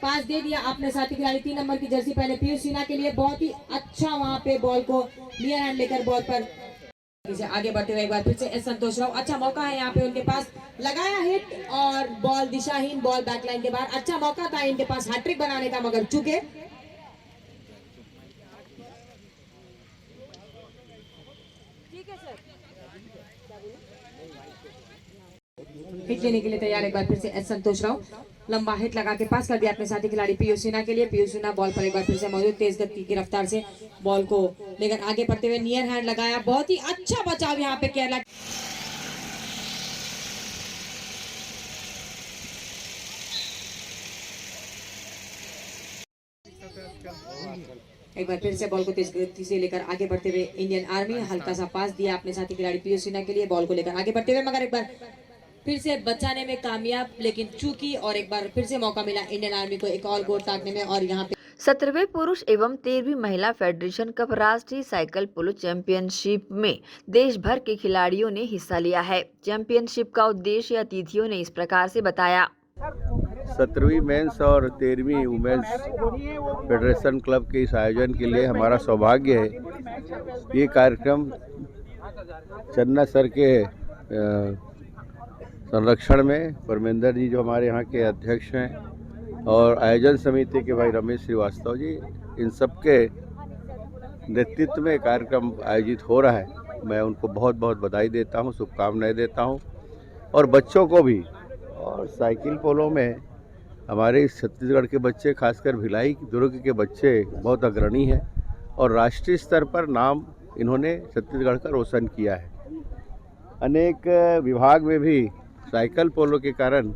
पास दे दिया अपने साथी खिलाड़ी 3 नंबर की जर्सी पहने पीयूष सिन्हा के लिए। बहुत ही अच्छा वहां पे बॉल को नियर हैंड लेकर बॉल पर आगे बढ़ते हुए एक बार फिर से एस संतोष राव। अच्छा मौका है यहाँ पे उनके पास, लगाया हिट और बॉल दिशाहीन, बॉल बैकलाइन के बाहर। अच्छा मौका था इनके पास हैट्रिक बनाने का, मगर चूके। हिट लेने के लिए तैयार एक बार फिर से एस संतोष राव। लंबा हिट लगा के पास कर दिया अपने साथी खिलाड़ी पीयूष सिन्हा के लिए। पीयूष सिन्हा बॉल पर एक बार फिर से मौजूद, तेज गति की रफ्तार से बॉल को लेकर आगे बढ़ते हुए नियर हैंड लगाया। बहुत ही अच्छा बचाव यहाँ पे केरला। एक बार फिर से बॉल को तेज गति से लेकर आगे बढ़ते हुए इंडियन आर्मी, हल्का सा पास दिया अपने साथी खिलाड़ी पीयूष सिन्हा के लिए, बॉल को लेकर आगे बढ़ते हुए मगर एक बार फिर से बचाने में कामयाब लेकिन चूकी, और एक बार फिर से मौका मिला इंडियन आर्मी को एक और गोल ताकने में। और यहाँ पे 17वें पुरुष एवं 13वीं महिला फेडरेशन कप राष्ट्रीय साइकिल पोलो चैंपियनशिप में देश भर के खिलाड़ियों ने हिस्सा लिया है। चैंपियनशिप का उद्देश्य अतिथियों ने इस प्रकार से बताया। 17वीं मेंस और 13वीं वुमेन्स फेडरेशन क्लब के इस आयोजन के लिए हमारा सौभाग्य है। ये कार्यक्रम चन्ना सर के संरक्षण में परमेंद्र जी जो हमारे यहाँ के अध्यक्ष हैं और आयोजन समिति के भाई रमेश श्रीवास्तव जी, इन सब के नेतृत्व में कार्यक्रम आयोजित हो रहा है। मैं उनको बहुत बहुत बधाई देता हूँ, शुभकामनाएं देता हूँ। और बच्चों को भी, और साइकिल पोलो में हमारे छत्तीसगढ़ के बच्चे, खासकर भिलाई दुर्ग के बच्चे बहुत अग्रणी हैं और राष्ट्रीय स्तर पर नाम इन्होंने छत्तीसगढ़ का रोशन किया है। अनेक विभाग में भी साइकिल पोलो के कारण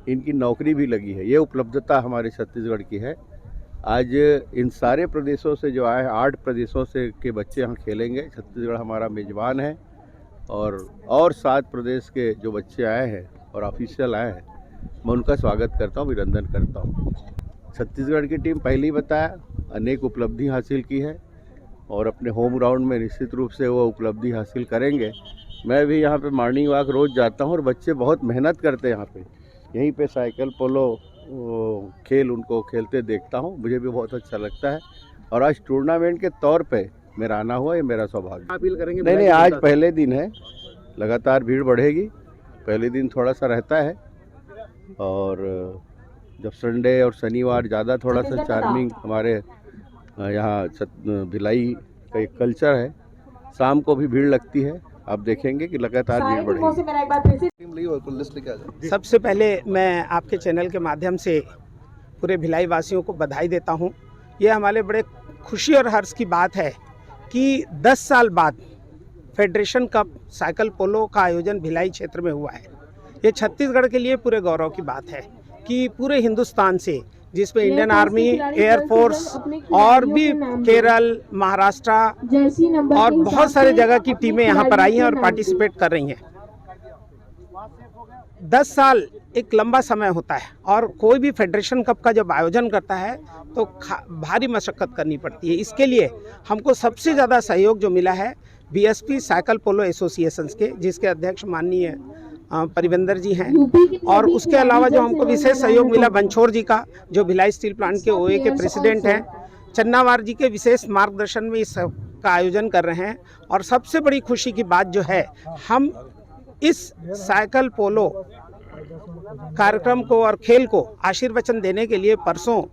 इनकी नौकरी भी लगी है। ये उपलब्धता हमारे छत्तीसगढ़ की है। आज इन सारे प्रदेशों से जो आए, 8 प्रदेशों से के बच्चे यहाँ खेलेंगे। छत्तीसगढ़ हमारा मेजबान है और 7 प्रदेश के जो बच्चे आए हैं और ऑफिशियल आए हैं, मैं उनका स्वागत करता हूँ, अभिनंदन करता हूँ। छत्तीसगढ़ की टीम पहले ही बताया अनेक उपलब्धि हासिल की है और अपने होम ग्राउंड में निश्चित रूप से वो उपलब्धि हासिल करेंगे। मैं भी यहाँ पे मॉर्निंग वॉक रोज़ जाता हूँ और बच्चे बहुत मेहनत करते हैं यहाँ पे। यहीं पे साइकिल पोलो खेल उनको खेलते देखता हूँ, मुझे भी बहुत अच्छा लगता है। और आज टूर्नामेंट के तौर पे मेरा आना हुआ, ये मेरा सौभाग्य। अपील करेंगे? नहीं, आज पहले दिन है, लगातार भीड़ बढ़ेगी। पहले दिन थोड़ा सा रहता है और जब संडे और शनिवार ज़्यादा थोड़ा सा चार्मिंग हमारे यहाँ भिलाई का एक कल्चर है, शाम को भी भीड़ लगती है। आप देखेंगे कि लगातार भीड़ बढ़ेगी। सबसे पहले मैं आपके चैनल के माध्यम से पूरे भिलाई वासियों को बधाई देता हूं। ये हमारे बड़े खुशी और हर्ष की बात है कि 10 साल बाद फेडरेशन कप साइकिल पोलो का आयोजन भिलाई क्षेत्र में हुआ है। ये छत्तीसगढ़ के लिए पूरे गौरव की बात है कि पूरे हिंदुस्तान से, जिसमें इंडियन आर्मी, एयरफोर्स और भी केरल, महाराष्ट्र और बहुत सारे जगह की टीमें यहाँ पर आई हैं और पार्टिसिपेट कर रही हैं। 10 साल एक लंबा समय होता है और कोई भी फेडरेशन कप का जब आयोजन करता है तो भारी मशक्कत करनी पड़ती है। इसके लिए हमको सबसे ज़्यादा सहयोग जो मिला है बीएसपी साइकिल पोलो एसोसिएशन के, जिसके अध्यक्ष माननीय परिवेंद्र जी हैं, और उसके अलावा जो हमको विशेष सहयोग मिला बंछोर जी का, जो भिलाई स्टील प्लांट के ओए के प्रेसिडेंट हैं, चन्नावार जी के विशेष मार्गदर्शन में इस का आयोजन कर रहे हैं। और सबसे बड़ी खुशी की बात जो है, हम इस साइकिल पोलो कार्यक्रम को और खेल को आशीर्वचन देने के लिए परसों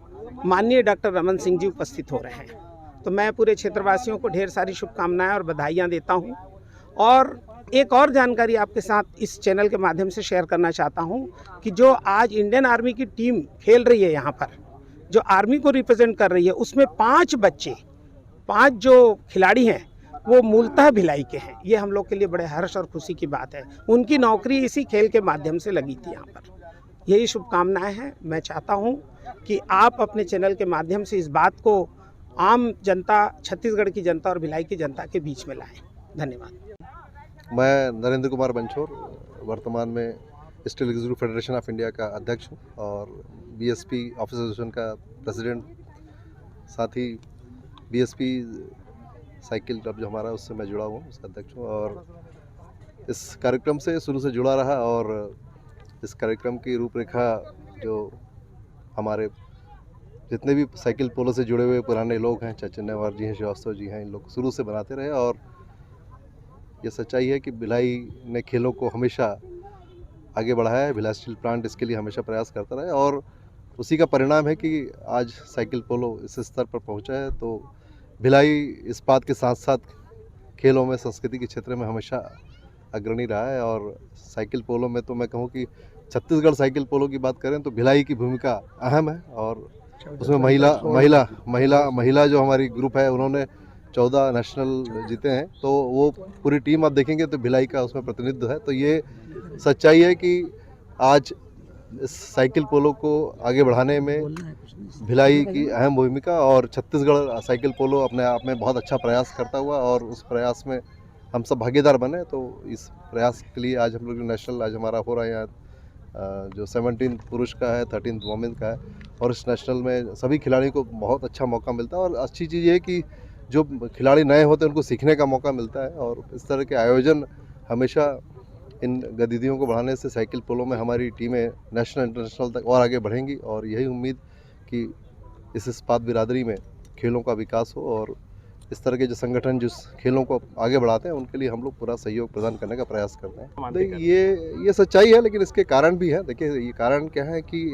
माननीय डॉक्टर रमन सिंह जी उपस्थित हो रहे हैं। तो मैं पूरे क्षेत्रवासियों को ढेर सारी शुभकामनाएं और बधाइयाँ देता हूँ। और एक और जानकारी आपके साथ इस चैनल के माध्यम से शेयर करना चाहता हूं कि जो आज इंडियन आर्मी की टीम खेल रही है यहाँ पर, जो आर्मी को रिप्रेजेंट कर रही है, उसमें 5 जो खिलाड़ी हैं वो मूलतः भिलाई के हैं। ये हम लोग के लिए बड़े हर्ष और खुशी की बात है। उनकी नौकरी इसी खेल के माध्यम से लगी थी यहाँ पर। यही शुभकामनाएं हैं। मैं चाहता हूँ कि आप अपने चैनल के माध्यम से इस बात को आम जनता, छत्तीसगढ़ की जनता और भिलाई की जनता के बीच में लाएँ। धन्यवाद। मैं नरेंद्र कुमार बंछोर, वर्तमान में steel executive federation of India का अध्यक्ष हूँ और बीएसपी ऑफिस एसोसिएशन का प्रेसिडेंट, साथ ही बीएसपी साइकिल क्लब जो हमारा, उससे मैं जुड़ा हूँ, उसका अध्यक्ष हूँ। और इस कार्यक्रम से शुरू से जुड़ा रहा और इस कार्यक्रम की रूपरेखा जो हमारे जितने भी साइकिल पोलो से जुड़े हुए पुराने लोग हैं, चाहे चन्नावार जी हैं, श्रीवास्तव जी हैं, इन लोग शुरू से बनाते रहे। और ये सच्चाई है कि भिलाई ने खेलों को हमेशा आगे बढ़ाया है। भिलाई स्टील प्लांट इसके लिए हमेशा प्रयास करता रहा है और उसी का परिणाम है कि आज साइकिल पोलो इस स्तर पर पहुंचा है। तो भिलाई इस्पात के साथ साथ खेलों में, संस्कृति के क्षेत्र में हमेशा अग्रणी रहा है। और साइकिल पोलो में तो मैं कहूँ कि छत्तीसगढ़ साइकिल पोलो की बात करें तो भिलाई की भूमिका अहम है। और उसमें महिला जो हमारी ग्रुप है, उन्होंने 14 नेशनल जीते हैं। तो वो पूरी टीम आप देखेंगे तो भिलाई का उसमें प्रतिनिधित्व है। तो ये सच्चाई है कि आज इस साइकिल पोलो को आगे बढ़ाने में भिलाई की अहम भूमिका, और छत्तीसगढ़ साइकिल पोलो अपने आप में बहुत अच्छा प्रयास करता हुआ और उस प्रयास में हम सब भागीदार बने। तो इस प्रयास के लिए आज हम लोग नेशनल आज हमारा हो रहा है यहाँ जो 17 पुरुष का है, 13 वुमेन का है, और इस नेशनल में सभी खिलाड़ियों को बहुत अच्छा मौका मिलता है। और अच्छी चीज़ ये है कि जो खिलाड़ी नए होते हैं उनको सीखने का मौका मिलता है, और इस तरह के आयोजन हमेशा इन गतिविधियों को बढ़ाने से साइकिल पोलो में हमारी टीमें नेशनल इंटरनेशनल तक और आगे बढ़ेंगी, और यही उम्मीद कि इस इस्पात बिरादरी में खेलों का विकास हो, और इस तरह के जो संगठन जिस खेलों को आगे बढ़ाते हैं उनके लिए हम लोग पूरा सहयोग प्रदान करने का प्रयास करते हैं। देखिए ये सच्चाई है, लेकिन इसके कारण भी है। देखिए ये कारण क्या है कि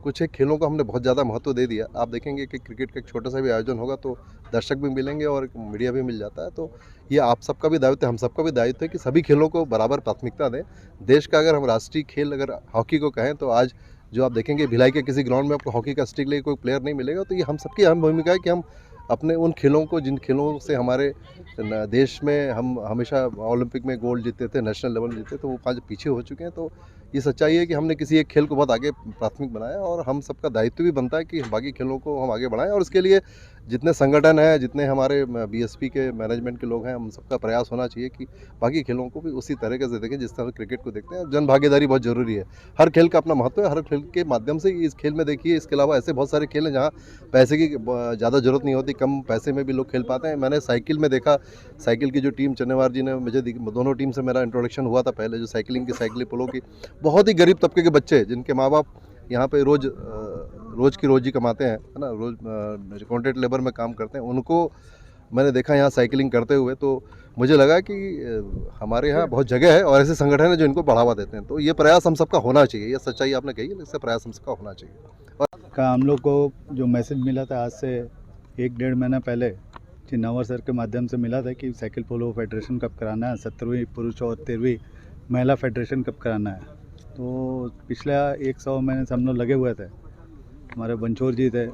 कुछ एक खेलों को हमने बहुत ज़्यादा महत्व दे दिया। आप देखेंगे कि क्रिकेट का एक छोटा सा भी आयोजन होगा तो दर्शक भी मिलेंगे और मीडिया भी मिल जाता है। तो ये आप सबका भी दायित्व है, हम सबका भी दायित्व है कि सभी खेलों को बराबर प्राथमिकता दें। देश का अगर हम राष्ट्रीय खेल अगर हॉकी को कहें तो आज जो आप देखेंगे भिलाई के किसी ग्राउंड में आपको हॉकी का स्टिक लेके कोई प्लेयर नहीं मिलेगा। तो ये हम सबकी अहम भूमिका है कि हम अपने उन खेलों को, जिन खेलों से हमारे देश में हम हमेशा ओलंपिक में गोल्ड जीते थे, नेशनल लेवल जीते, तो वो 5 पीछे हो चुके हैं। तो ये सच्चाई है कि हमने किसी एक खेल को बहुत आगे प्राथमिक बनाया, और हम सबका दायित्व भी बनता है कि बाकी खेलों को हम आगे बढ़ाएं। और इसके लिए जितने संगठन हैं, जितने हमारे बीएसपी के मैनेजमेंट के लोग हैं, हम सबका प्रयास होना चाहिए कि बाकी खेलों को भी उसी तरीके से देखें जिस तरह क्रिकेट को देखते हैं। जन भागीदारी बहुत ज़रूरी है। हर खेल का अपना महत्व है, हर खेल के माध्यम से इस खेल में देखिए, इसके अलावा ऐसे बहुत सारे खेल हैं जहाँ पैसे की ज़्यादा ज़रूरत नहीं होती, कम पैसे में भी लोग खेल पाते हैं। मैंने साइकिल में देखा, साइकिल की जो टीम चन्नेवार जी ने मुझे दोनों टीम से मेरा इंट्रोडक्शन हुआ था पहले, जो साइकिलिंग की साइकिल पोलो की, बहुत ही गरीब तबके के बच्चे जिनके माँ बाप यहाँ पे रोज़ की रोजी कमाते हैं, है ना, रोज़ कॉन्ट्रैक्ट लेबर में काम करते हैं, उनको मैंने देखा यहाँ साइकिलिंग करते हुए। तो मुझे लगा कि हमारे यहाँ बहुत जगह है और ऐसे संगठन है जो इनको बढ़ावा देते हैं। तो ये प्रयास हम सबका होना चाहिए। ये सच्चाई आपने कही है, इससे प्रयास हम सबका होना चाहिए। का हम लोग को जो मैसेज मिला था आज से 1-1.5 महीना पहले चिन्नावर सर के माध्यम से मिला था कि साइकिल पोलो फेडरेशन कब कराना है, 17वीं पुरुष और 13वीं महिला फेडरेशन कब कराना है। तो पिछला 100 महीने से हम लोग लगे हुए थे। हमारे बंछोर जी थे,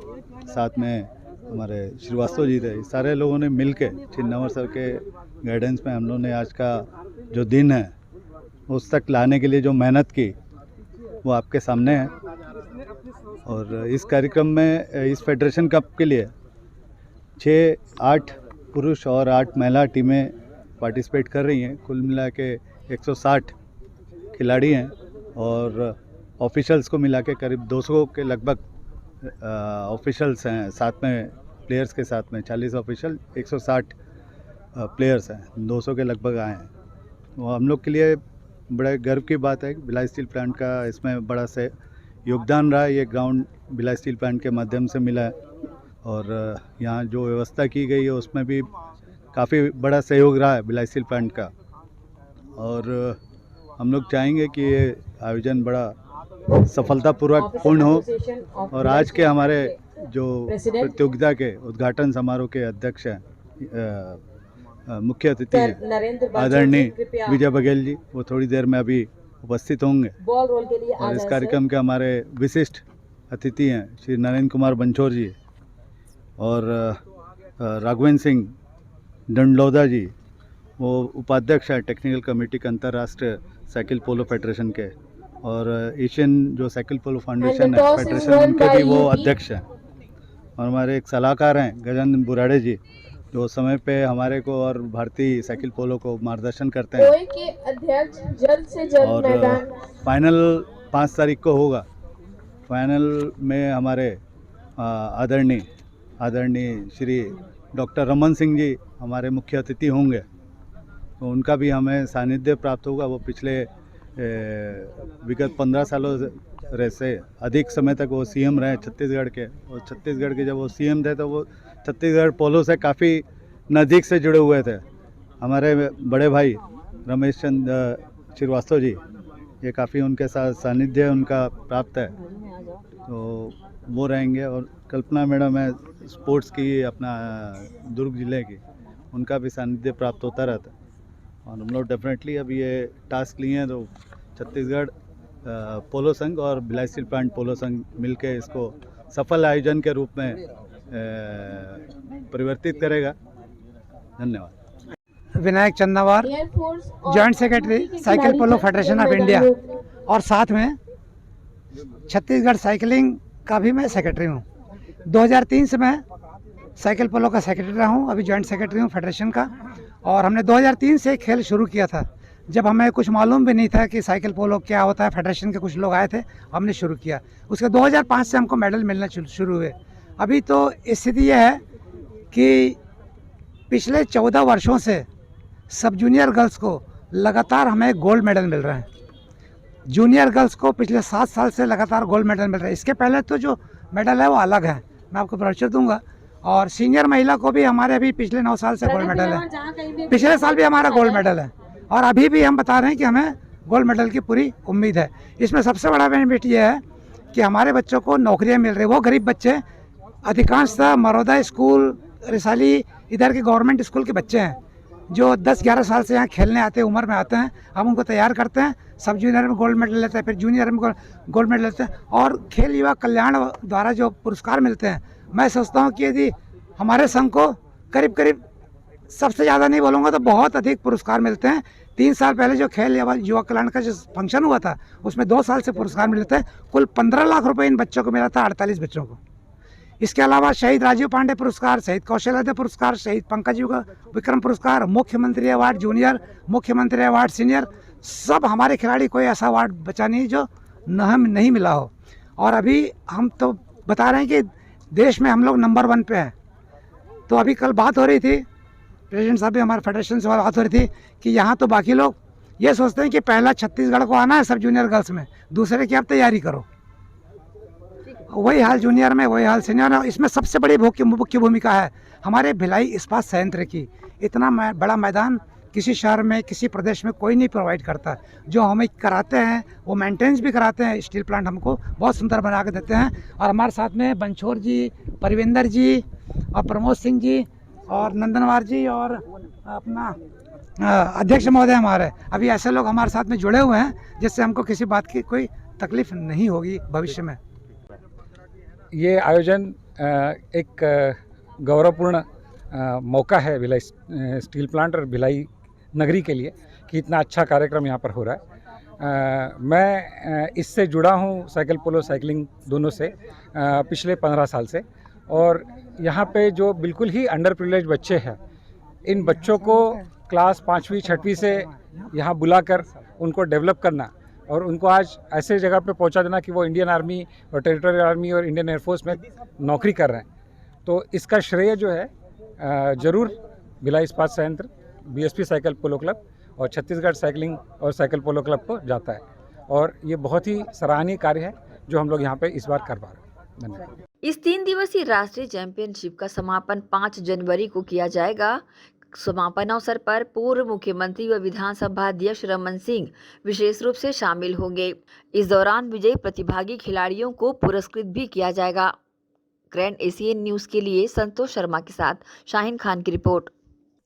साथ में हमारे श्रीवास्तव जी थे, सारे लोगों ने मिल के चिन्नावर सर के गाइडेंस में हम लोग ने आज का जो दिन है उस तक लाने के लिए जो मेहनत की वो आपके सामने है। और इस कार्यक्रम में इस फेडरेशन कप के लिए 6-8 पुरुष और 8 महिला टीमें पार्टिसिपेट कर रही हैं। कुल मिला के 160 खिलाड़ी हैं, और ऑफिशियल्स को मिला के करीब 200 के लगभग ऑफिशियल्स हैं, साथ में प्लेयर्स के साथ में 40 ऑफिशियल, 160 प्लेयर्स हैं, 200 के लगभग आए हैं। तो हम लोग के लिए बड़े गर्व की बात है कि भिलाई स्टील प्लांट का इसमें बड़ा से योगदान रहा है। ये ग्राउंड भिलाई स्टील प्लांट के माध्यम से मिला है, और यहाँ जो व्यवस्था की गई है उसमें भी काफ़ी बड़ा सहयोग रहा है भिलाई स्टील प्लांट का। और हम लोग चाहेंगे कि ये आयोजन बड़ा सफलतापूर्वक पूर्ण हो। और आज के हमारे जो प्रतियोगिता के उद्घाटन समारोह के अध्यक्ष हैं, मुख्य अतिथि हैं आदरणीय विजय बघेल जी, वो थोड़ी देर में अभी उपस्थित होंगे। और इस कार्यक्रम के हमारे विशिष्ट अतिथि हैं श्री नरेंद्र कुमार बंछोर जी और राघवेंद्र सिंह डंडलौदा जी, वो उपाध्यक्ष है टेक्निकल कमेटी के अंतर्राष्ट्रीय साइकिल पोलो फेडरेशन के, और एशियन जो साइकिल पोलो फाउंडेशन है फेडरेशन, उनके भी वो अध्यक्ष हैं। और हमारे एक सलाहकार हैं गजानन बुराड़े जी, जो समय पे हमारे को और भारतीय साइकिल पोलो को मार्गदर्शन करते हैं। और फाइनल 5 तारीख को होगा। फाइनल में हमारे आदरणीय श्री डॉक्टर रमन सिंह जी हमारे मुख्य अतिथि होंगे, तो उनका भी हमें सानिध्य प्राप्त होगा। वो पिछले विगत 15 सालों से अधिक समय तक वो सीएम रहे छत्तीसगढ़ के, और छत्तीसगढ़ के जब वो सीएम थे तो वो छत्तीसगढ़ पोलो से काफ़ी नज़दीक से जुड़े हुए थे। हमारे बड़े भाई रमेश चंद्र श्रीवास्तव जी, ये काफ़ी उनके साथ सानिध्य उनका प्राप्त है, तो वो रहेंगे। और कल्पना मैडम है स्पोर्ट्स की, अपना दुर्ग जिले की, उनका भी सानिध्य प्राप्त होता रहता है। और हम लोग डेफिनेटली अब ये टास्क लिए हैं, तो छत्तीसगढ़ पोलो संघ और भिलाई स्टील प्लांट पोलो संघ मिलके इसको सफल आयोजन के रूप में परिवर्तित करेगा। धन्यवाद। Vinayak Channawar, joint secretary cycle polo federation of India, और साथ में छत्तीसगढ़ साइकिलिंग का भी मैं सेक्रेटरी हूँ। 2003 से मैं साइकिल पोलो का सेक्रेटरी रहा हूँ, अभी जॉइंट सेक्रेटरी हूँ फेडरेशन का। और हमने 2003 से खेल शुरू किया था, जब हमें कुछ मालूम भी नहीं था कि साइकिल पोलो क्या होता है। फेडरेशन के कुछ लोग आए थे, हमने शुरू किया। उसके 2005 से हमको मेडल मिलना शुरू हुए। अभी तो स्थिति यह है कि पिछले 14 वर्षों से सब जूनियर गर्ल्स को लगातार हमें गोल्ड मेडल मिल रहे हैं। जूनियर गर्ल्स को पिछले 7 साल से लगातार गोल्ड मेडल मिल रहा है। इसके पहले तो जो मेडल है वो अलग है, मैं आपको परिचय दूंगा। और सीनियर महिला को भी हमारे अभी पिछले 9 साल से गोल्ड मेडल है। पिछले साल भी हमारा गोल्ड मेडल है और अभी भी हम बता रहे हैं कि हमें गोल्ड मेडल की पूरी उम्मीद है। इसमें सबसे बड़ा बेनिफिट ये है कि हमारे बच्चों को नौकरियां मिल रही। वो गरीब बच्चे अधिकांशतः मरौदा स्कूल, रिसाली, इधर के गवर्नमेंट स्कूल के बच्चे हैं जो 10-11 साल से यहाँ खेलने आते हैं, उम्र में आते हैं। हम उनको तैयार करते हैं, सब जूनियर में गोल्ड मेडल लेते हैं, फिर जूनियर में गोल्ड मेडल लेते हैं। और खेल युवा कल्याण द्वारा जो पुरस्कार मिलते हैं, मैं सोचता हूँ कि यदि हमारे संघ को करीब सबसे ज़्यादा नहीं बोलूँगा तो बहुत अधिक पुरस्कार मिलते हैं। 3 साल पहले जो खेल युवा कल्याण का जो फंक्शन हुआ था, उसमें 2 साल से पुरस्कार मिले थे। कुल 15 लाख रुपए इन बच्चों को मिला था, 48 बच्चों को। इसके अलावा शहीद राजीव पांडे पुरस्कार, शहीद कौशल पुरस्कार, शहीद पंकज विक्रम पुरस्कार, मुख्यमंत्री अवार्ड जूनियर, मुख्यमंत्री अवार्ड सीनियर, सब हमारे खिलाड़ी, कोई ऐसा अवार्ड बचा नहीं जो नहीं मिला हो। और अभी हम तो बता रहे हैं कि देश में हम लोग नंबर 1 पे हैं। तो अभी कल बात हो रही थी, प्रेसिडेंट साहब भी हमारे फेडरेशन से बात हो रही थी कि यहाँ तो बाकी लोग ये सोचते हैं कि पहला छत्तीसगढ़ को आना है सब जूनियर गर्ल्स में, दूसरे की आप तैयारी करो। वही हाल जूनियर में, वही हाल सीनियर में। इसमें सबसे बड़ी मुख्य भूमिका है हमारे भिलाई इस्पात संयंत्र की। इतना बड़ा मैदान किसी शहर में, किसी प्रदेश में कोई नहीं प्रोवाइड करता। जो हमें कराते हैं वो मेंटेनेंस भी कराते हैं। स्टील प्लांट हमको बहुत सुंदर बना के देते हैं। और हमारे साथ में बंछोर जी, परविंदर जी और प्रमोद सिंह जी और नंदनवार जी और अपना अध्यक्ष महोदय हमारे, अभी ऐसे लोग हमारे साथ में जुड़े हुए हैं जिससे हमको किसी बात की कोई तकलीफ नहीं होगी भविष्य में। ये आयोजन एक गौरवपूर्ण मौका है भिलाई स्टील प्लांट और भिलाई नगरी के लिए कि इतना अच्छा कार्यक्रम यहाँ पर हो रहा है। मैं इससे जुड़ा हूँ, साइकिल पोलो साइकिलिंग दोनों से पिछले 15 साल से। और यहाँ पे जो बिल्कुल ही अंडर प्रिविलेज बच्चे हैं, इन बच्चों को क्लास 5वीं 6वीं से यहाँ बुलाकर उनको डेवलप करना और उनको आज ऐसे जगह पे पहुंचा देना कि वो इंडियन आर्मी और टेरिटोरियल आर्मी और इंडियन एयरफोर्स में नौकरी कर रहे हैं। तो इसका श्रेय जो है ज़रूर भिलाई इस्पात संयंत्र, बीएसपी साइकिल पोलो क्लब और छत्तीसगढ़ साइकिलिंग और साइकिल पोलो क्लब को जाता है। और ये बहुत ही सराहनीय कार्य है जो हम लोग यहाँ पे इस बार कर पा रहे हैं। धन्यवाद। इस 3 दिवसीय राष्ट्रीय चैंपियनशिप का समापन 5 जनवरी को किया जाएगा। समापन अवसर पर पूर्व मुख्यमंत्री व विधानसभा अध्यक्ष रमन सिंह विशेष रूप से शामिल होंगे। इस दौरान विजयी प्रतिभागी खिलाड़ियों को पुरस्कृत भी किया जाएगा। ग्रैंड एशियन न्यूज के लिए संतोष शर्मा के साथ शाहीन खान की रिपोर्ट।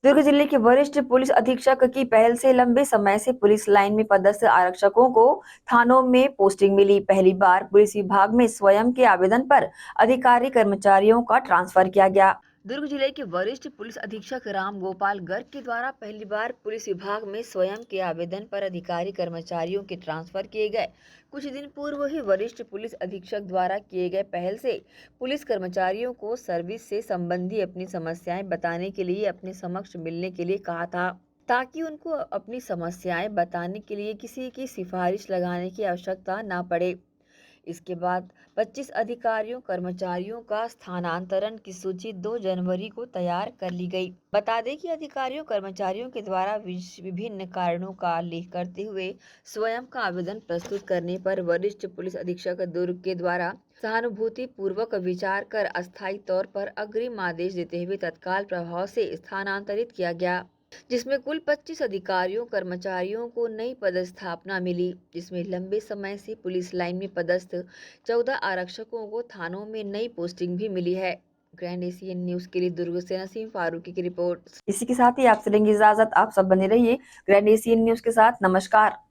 दुर्ग जिले के वरिष्ठ पुलिस अधीक्षक की पहल से लंबे समय से पुलिस लाइन में पदस्थ आरक्षकों को थानों में पोस्टिंग मिली। पहली बार पुलिस विभाग में स्वयं के आवेदन पर अधिकारी कर्मचारियों का ट्रांसफर किया गया। दुर्ग जिले के वरिष्ठ पुलिस अधीक्षक राम गोपाल गर्ग के द्वारा पहली बार पुलिस विभाग में स्वयं के आवेदन पर अधिकारी कर्मचारियों के ट्रांसफर किए गए। कुछ दिन पूर्व ही वरिष्ठ पुलिस अधीक्षक द्वारा किए गए पहल से पुलिस कर्मचारियों को सर्विस से संबंधी अपनी समस्याएं बताने के लिए अपने समक्ष मिलने के लिए कहा था, ताकि उनको अपनी समस्याएं बताने के लिए किसी की सिफारिश लगाने की आवश्यकता न पड़े। इसके बाद 25 अधिकारियों कर्मचारियों का स्थानांतरण की सूची 2 जनवरी को तैयार कर ली गई। बता दें कि अधिकारियों कर्मचारियों के द्वारा विभिन्न कारणों का उल्लेख करते हुए स्वयं का आवेदन प्रस्तुत करने पर वरिष्ठ पुलिस अधीक्षक दुर्ग के द्वारा सहानुभूति पूर्वक विचार कर अस्थायी तौर पर अग्रिम आदेश देते हुए तत्काल प्रभाव से स्थानांतरित किया गया, जिसमें कुल 25 अधिकारियों कर्मचारियों को नई पदस्थापना मिली, जिसमें लंबे समय से पुलिस लाइन में पदस्थ 14 आरक्षकों को थानों में नई पोस्टिंग भी मिली है। ग्रैंड एशियन न्यूज के लिए दुर्ग से नसीम फारूकी की रिपोर्ट। इसी के साथ ही आपसे लेंगे इजाजत। आप सब बने रहिए ग्रैंड एशियन न्यूज के साथ। नमस्कार।